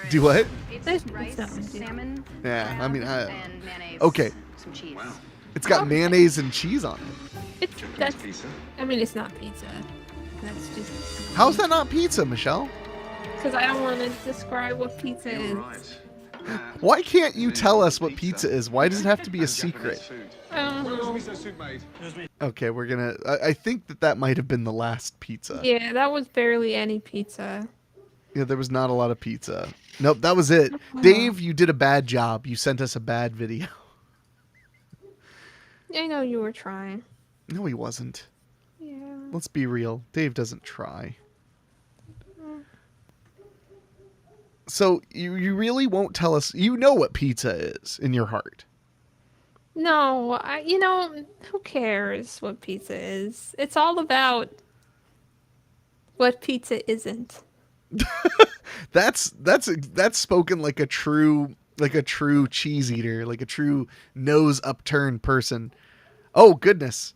Do what? There's Rice, no big deal. salmon, Yeah, I mean, and mayonnaise. okay. Some cheese. wow. It's got mayonnaise and cheese on it. That's. Pizza. I mean, it's not pizza. That's just How's that not pizza, Michelle? because I don't want to describe what pizza is. You're right. Why can't you tell us what pizza is? Why does it have to be a secret? I don't know. Miso soup made. Okay, we're gonna. I think that might have been the last pizza. Yeah, that was barely any pizza. Yeah, there was not a lot of pizza. Nope, that was it. Dave, you did a bad job. You sent us a bad video. I know you were trying. No, he wasn't. Yeah. Let's be real. Dave doesn't try. So you really won't tell us. You know what pizza is in your heart. No, who cares what pizza is? It's all about what pizza isn't. That's spoken like a true cheese eater, like a true nose upturned person. Oh goodness.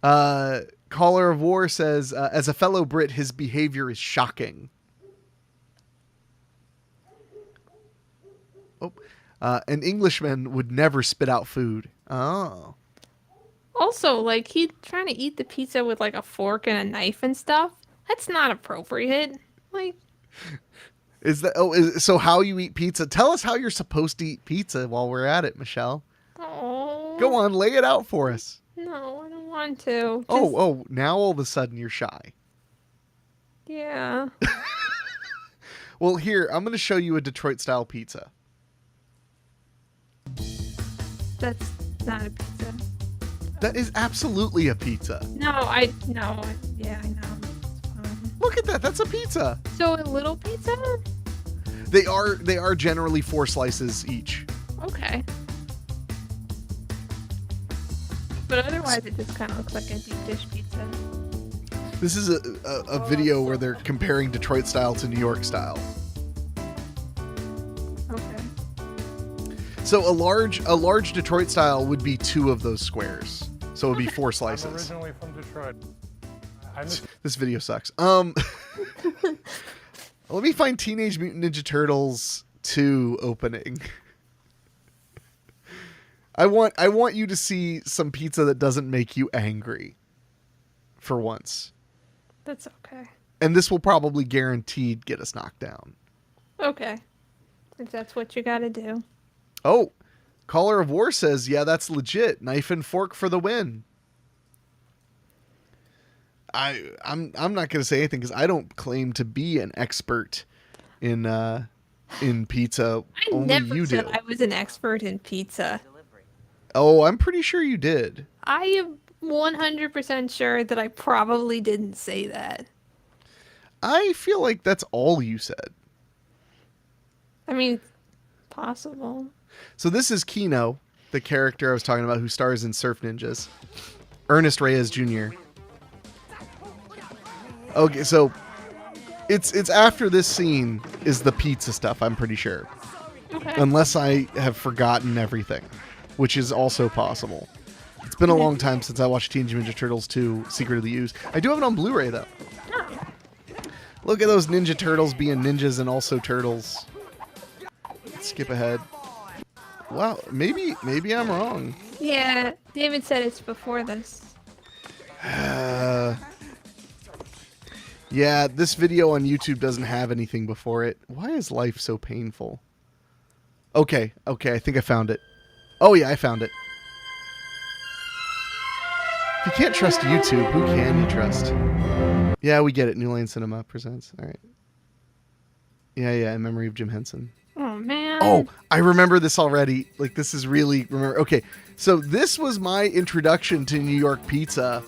Caller of War says, as a fellow Brit, his behavior is shocking. Oh, an Englishman would never spit out food. Oh. Also, like he trying to eat the pizza with like a fork and a knife and stuff. That's not appropriate. Like, Is that so how you eat pizza? Tell us how you're supposed to eat pizza while we're at it, Michelle. oh. Go on, lay it out for us. No, I don't want to. Oh, now all of a sudden you're shy. Yeah. Well, here, I'm going to show you a Detroit style pizza. That's not a pizza. That is absolutely a pizza. Yeah, I know. It's fine. Look at that. That's a pizza. So a little pizza? They are generally 4 slices each. Okay. But otherwise, it just kind of looks like a deep dish pizza. This is a video where they're comparing Detroit style to New York style. Okay. So a large Detroit style would be 2 of those squares. So it would be 4 slices. I'm originally from Detroit. This video sucks. Let me find Teenage Mutant Ninja Turtles 2 opening. I want you to see some pizza that doesn't make you angry. For once. That's okay. And this will probably guaranteed get us knocked down. Okay. If that's what you gotta do. Oh, Caller of War says, yeah, that's legit. Knife and fork for the win. I'm not gonna say anything because I don't claim to be an expert in pizza. I Only never you said do. I was an expert in pizza. Oh, I'm pretty sure you did. I am 100% sure that I probably didn't say that. I feel like that's all you said. I mean, possible. So this is Kino, the character I was talking about who stars in Surf Ninjas. Ernest Reyes Jr. Okay, so it's after this scene is the pizza stuff, I'm pretty sure. Okay. Unless I have forgotten everything, which is also possible. It's been a long time since I watched Teenage Mutant Ninja Turtles 2 Secret of the Ooze. I do have it on Blu-ray, though. Look at those Ninja Turtles being ninjas and also turtles. Let's skip ahead. Wow, maybe I'm wrong. Yeah, David said it's before this. Yeah, this video on YouTube doesn't have anything before it. Why is life so painful? Okay, I think I found it. Oh yeah, I found it. If you can't trust YouTube, who can you trust? Yeah, we get it. New Line Cinema presents. All right. Yeah, in memory of Jim Henson. Oh, man. Oh, I remember this already. Like, this is really... Okay, so this was my introduction to New York pizza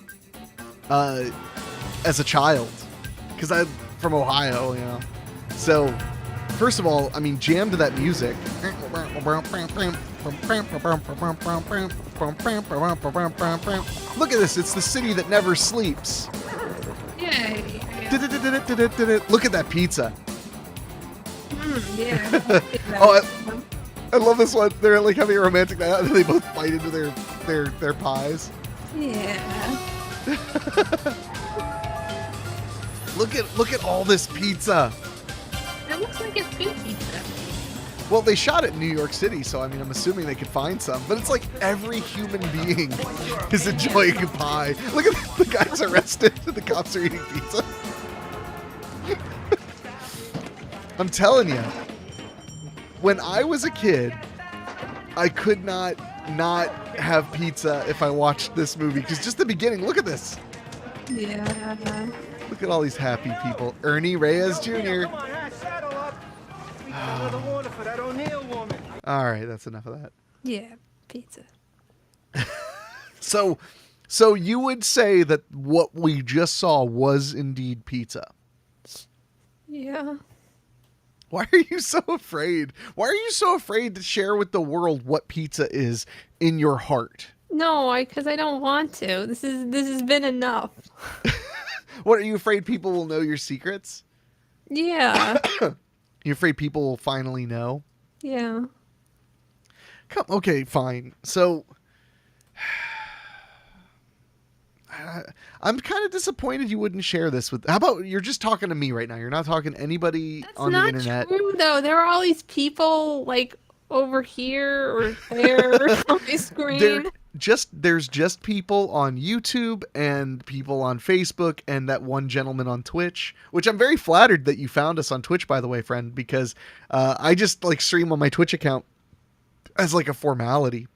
as a child. Because I'm from Ohio, you know. So, first of all, I mean, jam to that music. Look at this. It's the city that never sleeps. Yeah. Look at that pizza. Yeah. Oh, I love this one. They're like having a romantic night out and they both bite into their pies. Yeah. Look at all this pizza. It looks like it's good pizza. Well, they shot it in New York City, so I mean, I'm assuming they could find some. But it's like every human being is enjoying a pie. Look at the guys arrested. The cops are eating pizza. I'm telling you, when I was a kid, I could not have pizza if I watched this movie. Because just the beginning, look at this. Yeah. Look at all these happy people. Ernie Reyes Jr. All right, that's enough of that. Yeah, pizza. So you would say that what we just saw was indeed pizza. Yeah. Why are you so afraid? Why are you so afraid to share with the world what pizza is in your heart? No, because I don't want to. This has been enough. What, are you afraid people will know your secrets? Yeah. You're afraid people will finally know? Yeah. Okay, fine. So I'm kind of disappointed you wouldn't share this with... How about you're just talking to me right now? You're not talking to anybody on the internet. That's not true, though. There are all these people, like, over here or there on my screen. There's just people on YouTube and people on Facebook and that one gentleman on Twitch, which I'm very flattered that you found us on Twitch, by the way, friend, because I just like stream on my Twitch account as like a formality.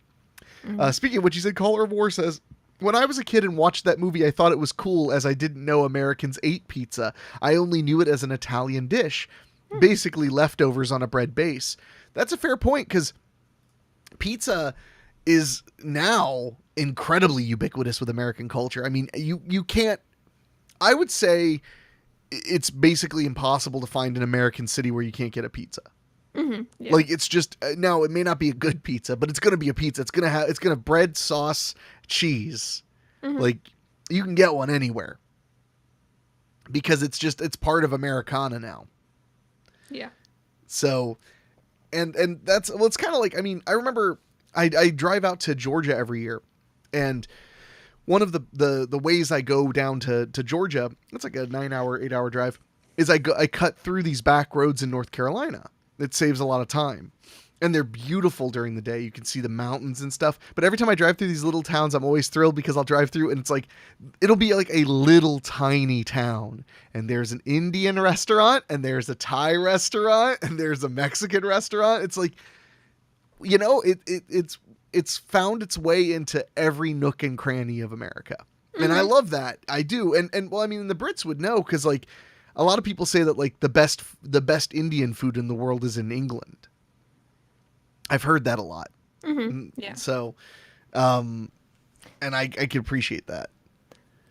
Speaking of which, he said, Caller of War says, when I was a kid and watched that movie, I thought it was cool as I didn't know Americans ate pizza. I only knew it as an Italian dish, basically leftovers on a bread base. That's a fair point, because pizza is now incredibly ubiquitous with American culture. I mean, you can't... I would say it's basically impossible to find an American city where you can't get a pizza. Yeah. Like, it's just... now, it may not be a good pizza, but it's going to be a pizza. It's going to have bread, sauce, cheese. Like, you can get one anywhere. Because it's part of Americana now. Yeah. So, and that's... Well, it's kind of like... I mean, I remember... I drive out to Georgia every year, and one of the ways I go down to Georgia, it's like a 8-hour drive, is I cut through these back roads in North Carolina. It saves a lot of time, and they're beautiful during the day. You can see the mountains and stuff, but every time I drive through these little towns, I'm always thrilled because I'll drive through and it's like, it'll be like a little tiny town, and there's an Indian restaurant, and there's a Thai restaurant, and there's a Mexican restaurant. It's like, you know, it's found its way into every nook and cranny of America. And I love that. I do. And well, I mean, the Brits would know, because like a lot of people say that like the best Indian food in the world is in England. I've heard that a lot. Yeah. So, and I can appreciate that.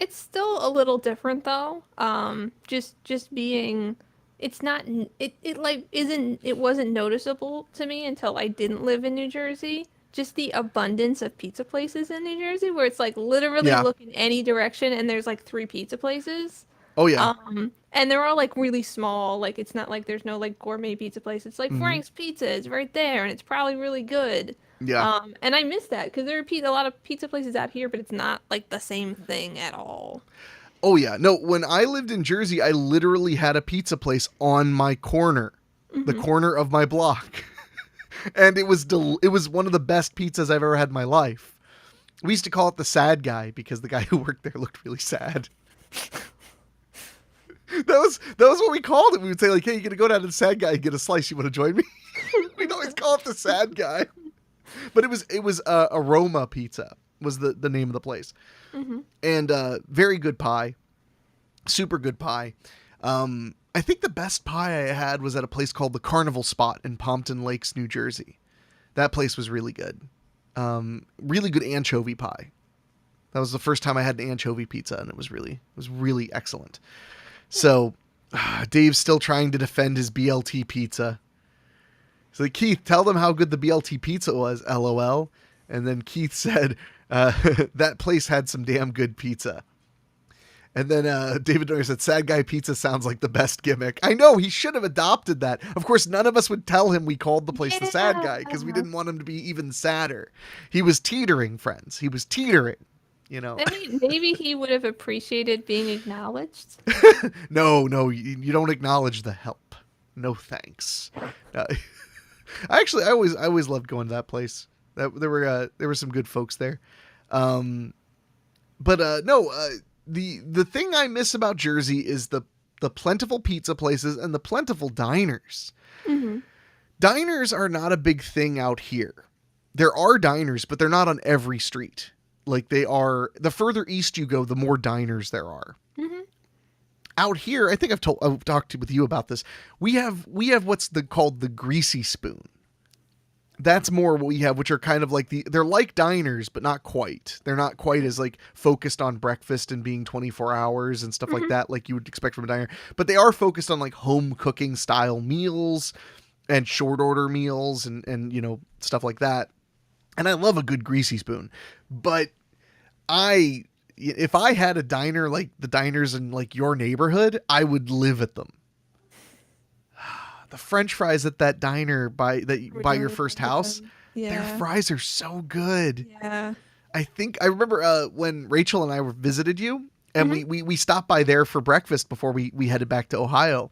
It's still a little different though. Just being, it's not it like isn't it wasn't noticeable to me until I didn't live in New Jersey. Just the abundance of pizza places in New Jersey, where it's like literally Yeah. look in any direction and there's like three pizza places. Oh yeah. And they're all like really small. Like it's not like there's no like gourmet pizza place. It's like Hmm. Frank's Pizza is right there, and it's probably really good. Yeah. And I miss that because there are a lot of pizza places out here, but it's not like the same thing at all. Oh yeah. No, when I lived in Jersey, I literally had a pizza place on my corner, the corner of my block. And it was one of the best pizzas I've ever had in my life. We used to call it the sad guy because the guy who worked there looked really sad. That was what we called it. We would say like, "Hey, you're gonna go down to the sad guy and get a slice. You want to join me?" We'd always call it the sad guy. But it was Aroma Pizza was the name of the place, and very good pie, super good pie. I think the best pie I had was at a place called the Carnival Spot in Pompton Lakes, New Jersey. That place was really good. Really good anchovy pie. That was the first time I had an anchovy pizza, and it was really excellent. So, Dave's still trying to defend his BLT pizza. So Keith, tell them how good the BLT pizza was, LOL. And then Keith said, that place had some damn good pizza. And then David Noyer said, sad guy pizza sounds like the best gimmick. I know, he should have adopted that. Of course, none of us would tell him we called the place the sad guy because we didn't want him to be even sadder. He was teetering, friends. He was teetering, you know. Maybe he would have appreciated being acknowledged. No, you don't acknowledge the help. No thanks. I always loved going to that place. There were some good folks there. The thing I miss about Jersey is the plentiful pizza places and the plentiful diners. Mm-hmm. Diners are not a big thing out here. There are diners, but they're not on every street. Like they are, the further east you go, the more diners there are. Mm-hmm. Out here, I think I've talked with you about this. We have what's called the greasy spoon. That's more what we have, which are kind of like they're like diners, but not quite. They're not quite as like focused on breakfast and being 24 hours and stuff like that, like you would expect from a diner. But they are focused on like home cooking style meals and short order meals and you know, stuff like that. And I love a good greasy spoon, but if I had a diner like the diners in like your neighborhood, I would live at them. The French fries at that diner by your first house, their fries are so good. Yeah. I remember when Rachel and I visited you, and we stopped by there for breakfast before we headed back to Ohio.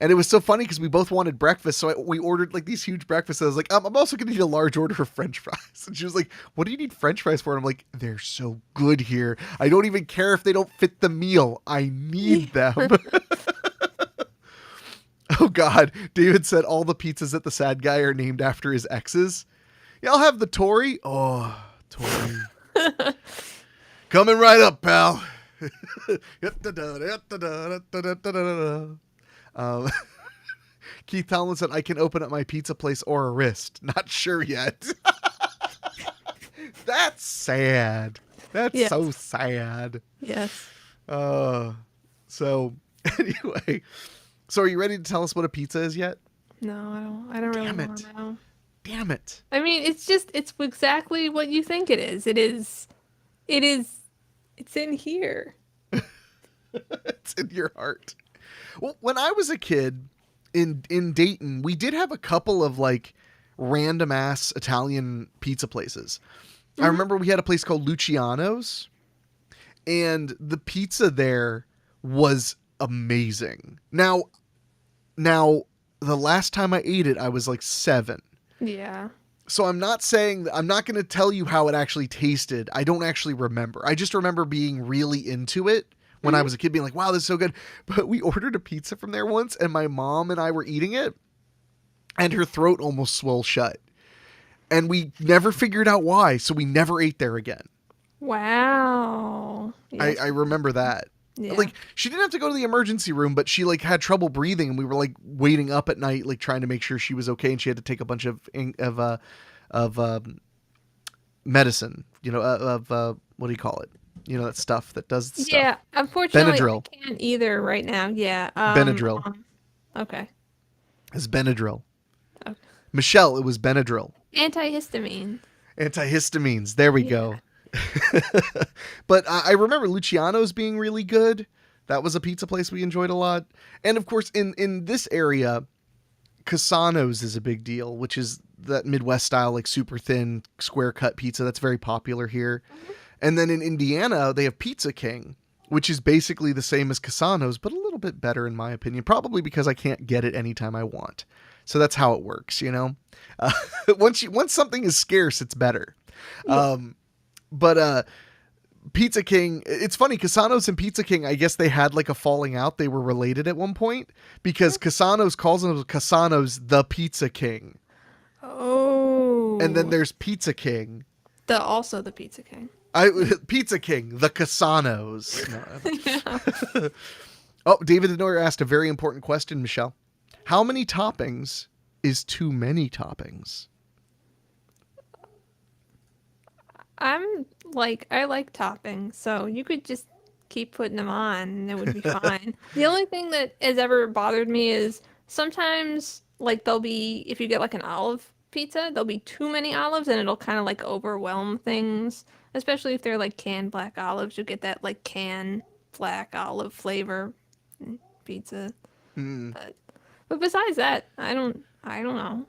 And it was so funny because we both wanted breakfast. So we ordered like these huge breakfasts. I was like, I'm also going to need a large order of French fries. And she was like, what do you need French fries for? And I'm like, they're so good here. I don't even care if they don't fit the meal. I need them. Oh God. David said all the pizzas at the sad guy are named after his exes. Yeah, I'll have the Tory. Oh, Tory. Coming right up, pal. Keith Tomlin said, I can open up my pizza place or a wrist. Not sure yet. That's sad. That's so sad. Yes. So anyway, so are you ready to tell us what a pizza is yet? No, I don't really want to know. Damn it. I mean, it's exactly what you think it is. It's in here. It's in your heart. Well, when I was a kid in Dayton, we did have a couple of like random ass Italian pizza places. I remember we had a place called Luciano's, and the pizza there was amazing. Now the last time I ate it, I was like 7. Yeah. So I'm not going to tell you how it actually tasted. I don't actually remember. I just remember being really into it when I was a kid, being like, wow, this is so good. But we ordered a pizza from there once, and my mom and I were eating it, and her throat almost swelled shut. And we never figured out why, so we never ate there again. Wow. Yes. I remember that. Yeah. Like, she didn't have to go to the emergency room, but she like had trouble breathing, and we were like waiting up at night, like trying to make sure she was okay, and she had to take a bunch of medicine, what do you call it? You know, that stuff that does stuff. Yeah, unfortunately, Benadryl. I can't either right now. Yeah. Benadryl. Okay. It's Benadryl. Okay. Michelle, it was Benadryl. Antihistamine. Antihistamines. There we go. But I remember Luciano's being really good. That was a pizza place we enjoyed a lot. And of course, in this area, Casano's is a big deal, which is that Midwest style, like super thin, square cut pizza that's very popular here. And then in Indiana, they have Pizza King, which is basically the same as Casano's, but a little bit better in my opinion, probably because I can't get it anytime I want. So that's how it works, you know? Once something is scarce, it's better. Yeah. But Pizza King, it's funny, Casano's and Pizza King, I guess they had like a falling out. They were related at one point because Casano's calls him Casano's the Pizza King. Oh. And then there's Pizza King. Also the Pizza King. Pizza King, the Casanos. No. Oh, David Denoyer asked a very important question, Michelle. How many toppings is too many toppings? I like toppings, so you could just keep putting them on and it would be fine. The only thing that has ever bothered me is sometimes, like, if you get like an olive pizza, there'll be too many olives and it'll kind of like overwhelm things, especially if they're like canned black olives. You'll get that like canned black olive flavor in pizza. But besides that, I don't know.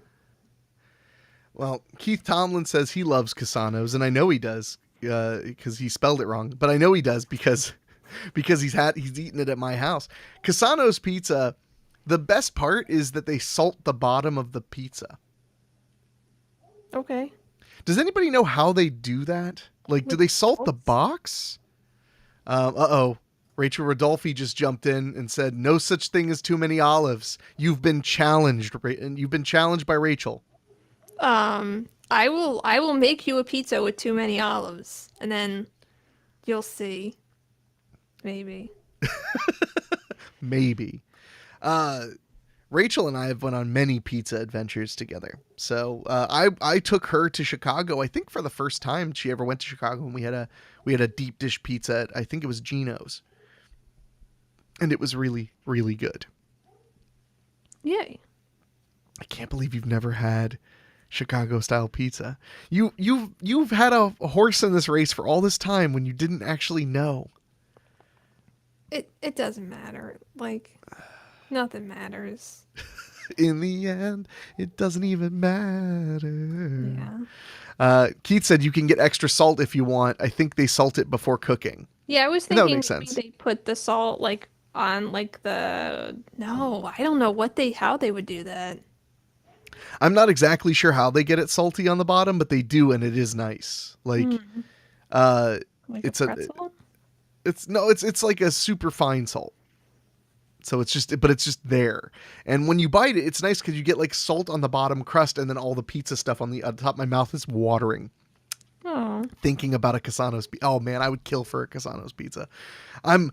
Well, Keith Tomlin says he loves Casanos, and I know he does because he spelled it wrong. But I know he does because he's eaten it at my house. Casanos pizza, the best part is that they salt the bottom of the pizza. Okay. Does anybody know how they do that? Like, do they salt the box? Rachel Rodolfi just jumped in and said, "No such thing as too many olives. You've been challenged, and you've been challenged by Rachel." I will make you a pizza with too many olives, and then you'll see. Maybe. Maybe. Rachel and I have went on many pizza adventures together. So I took her to Chicago, I think for the first time she ever went to Chicago, and we had a deep dish pizza at, I think it was Gino's. And it was really, really good. Yay. I can't believe you've never had Chicago style pizza. You've had a horse in this race for all this time when you didn't actually know. It doesn't matter. Like, nothing matters. In the end, it doesn't even matter. Yeah. Keith said you can get extra salt if you want. I think they salt it before cooking. Yeah, I was That would thinking make maybe sense. they put the salt like on like no, I don't know how they would do that. I'm not exactly sure how they get it salty on the bottom, but they do, and it is nice. Like, Like it's a pretzel? it's like a super fine salt. So it's just there. And when you bite it, it's nice because you get like salt on the bottom crust and then all the pizza stuff on the top. My mouth is watering. Oh. Thinking about a Casano's pizza. Oh man, I would kill for a Casano's pizza. I'm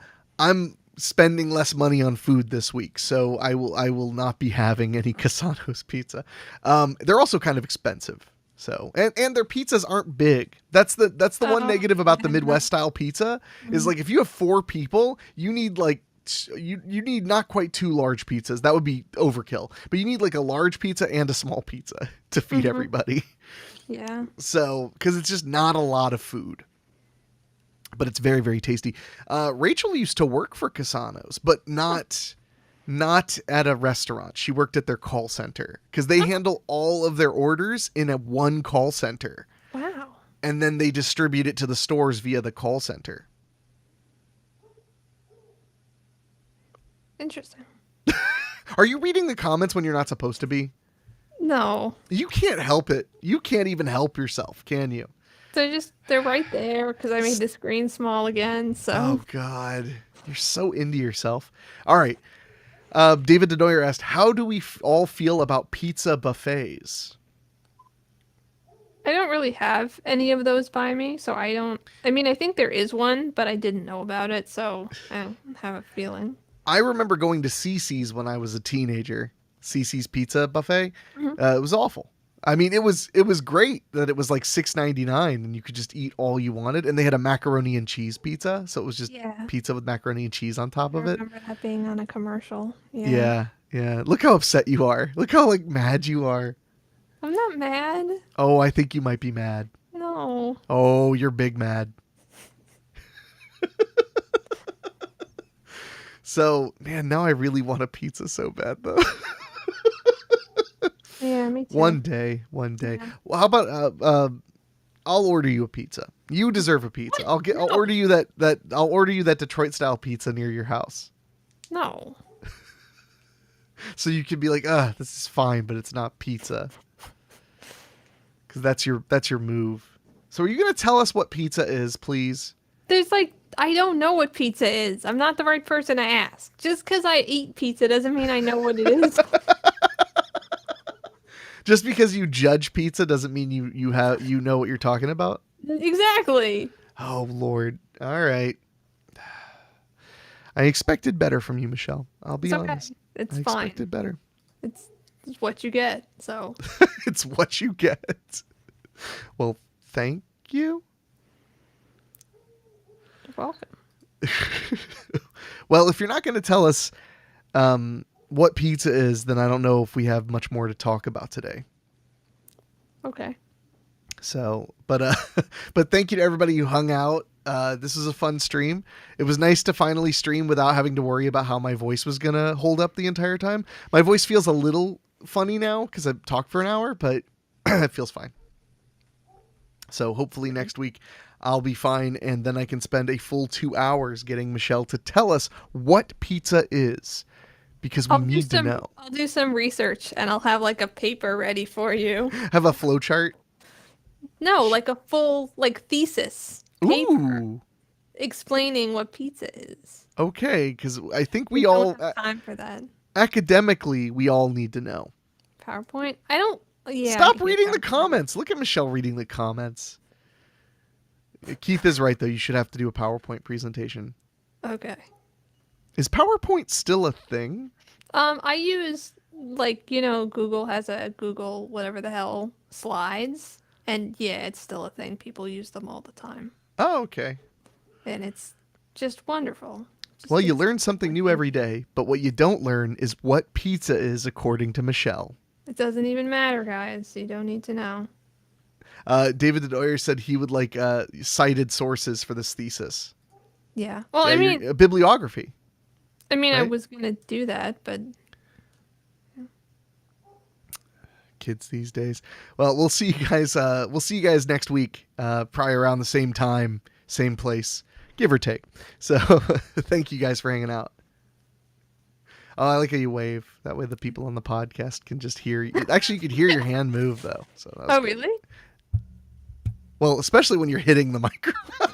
spending less money on food this week, so I will not be having any Casano's pizza. They're also kind of expensive. So and their pizzas aren't big. That's the one negative about the Midwest style pizza is like if you have 4 people, you need like you need not quite 2 large pizzas. That would be overkill. But you need like a large pizza and a small pizza to feed everybody. Yeah. So, because it's just not a lot of food. But it's very, very tasty. Rachel used to work for Casano's, but not at a restaurant. She worked at their call center because they handle all of their orders in a one call center. Wow. And then they distribute it to the stores via the call center. Interesting. Are you reading the comments when you're not supposed to be? No. You can't help it. You can't even help yourself, can you? They're right there because I made the screen small again. So. Oh God, you're so into yourself. All right. David Denoyer asked, how do we all feel about pizza buffets? I don't really have any of those by me, so I think there is one, but I didn't know about it, so I don't have a feeling. I remember going to Cece's when I was a teenager. Cece's Pizza Buffet. It was awful. I mean, it was great that it was like $6.99 and you could just eat all you wanted. And they had a macaroni and cheese pizza, so it was just Yeah. pizza with macaroni and cheese on top I of it. remember that being on a commercial. Yeah, yeah. Look how upset you are. Look how like mad you are. I'm not mad. Oh, I think you might be mad. No. Oh, you're big mad. So, man, now I really want a pizza so bad though. Yeah, me too. One day. Yeah. Well, how about I'll order you a pizza. You deserve a pizza. I'll order you that Detroit style pizza near your house. No. So you can be like, this is fine, but it's not pizza. Cuz that's your move. So are you going to tell us what pizza is, please? There's like, I don't know what pizza is. I'm not the right person to ask. Just because I eat pizza doesn't mean I know what it is. Just because you judge pizza doesn't mean you know what you're talking about? Exactly. Oh, Lord. All right. I expected better from you, Michelle. I'll be It's okay. honest. It's I fine. expected better. It's what you get. So It's what you get. Well, thank you. you're welcome. Well, if you're not going to tell us what pizza is, then I don't know if we have much more to talk about today. Okay. So, but thank you to everybody who hung out. This was a fun stream. It was nice to finally stream without having to worry about how my voice was going to hold up the entire time. My voice feels a little funny now because I've talked for an hour, but it feels fine. So hopefully next week I'll be fine, and then I can spend a full 2 hours getting Michelle to tell us what pizza is, because we need to know. I'll do some research and I'll have like a paper ready for you. Have a flow chart? No, like a full like thesis paper Ooh. explaining what pizza is. Okay, because I think we don't all, have time for that. academically, we all need to know. PowerPoint? I don't. Yeah. I Stop can do reading the PowerPoint. comments. Look at Michelle reading the comments. Keith is right, though. You should have to do a PowerPoint presentation. Okay. Is PowerPoint still a thing? I use like Google has a Google whatever the hell slides, and yeah, it's still a thing. People use them all the time, Oh, okay. and it's just wonderful. Well, you learn something new every day, but what you don't learn is what pizza is according to Michelle. It doesn't even matter, guys. You don't need to know. David the Doyer said he would like cited sources for this thesis. Yeah. Well, Yeah, I mean, a bibliography. I right? was gonna do that, but Kids these days. Well, we'll see you guys. We'll see you guys next week, probably around the same time, same place, give or take. So, thank you guys for hanging out. Oh, I like how you wave. That way, the people on the podcast can just hear you. Actually, you could hear your hand move though. So. That was oh good. really? Well, especially when you're hitting the microphone.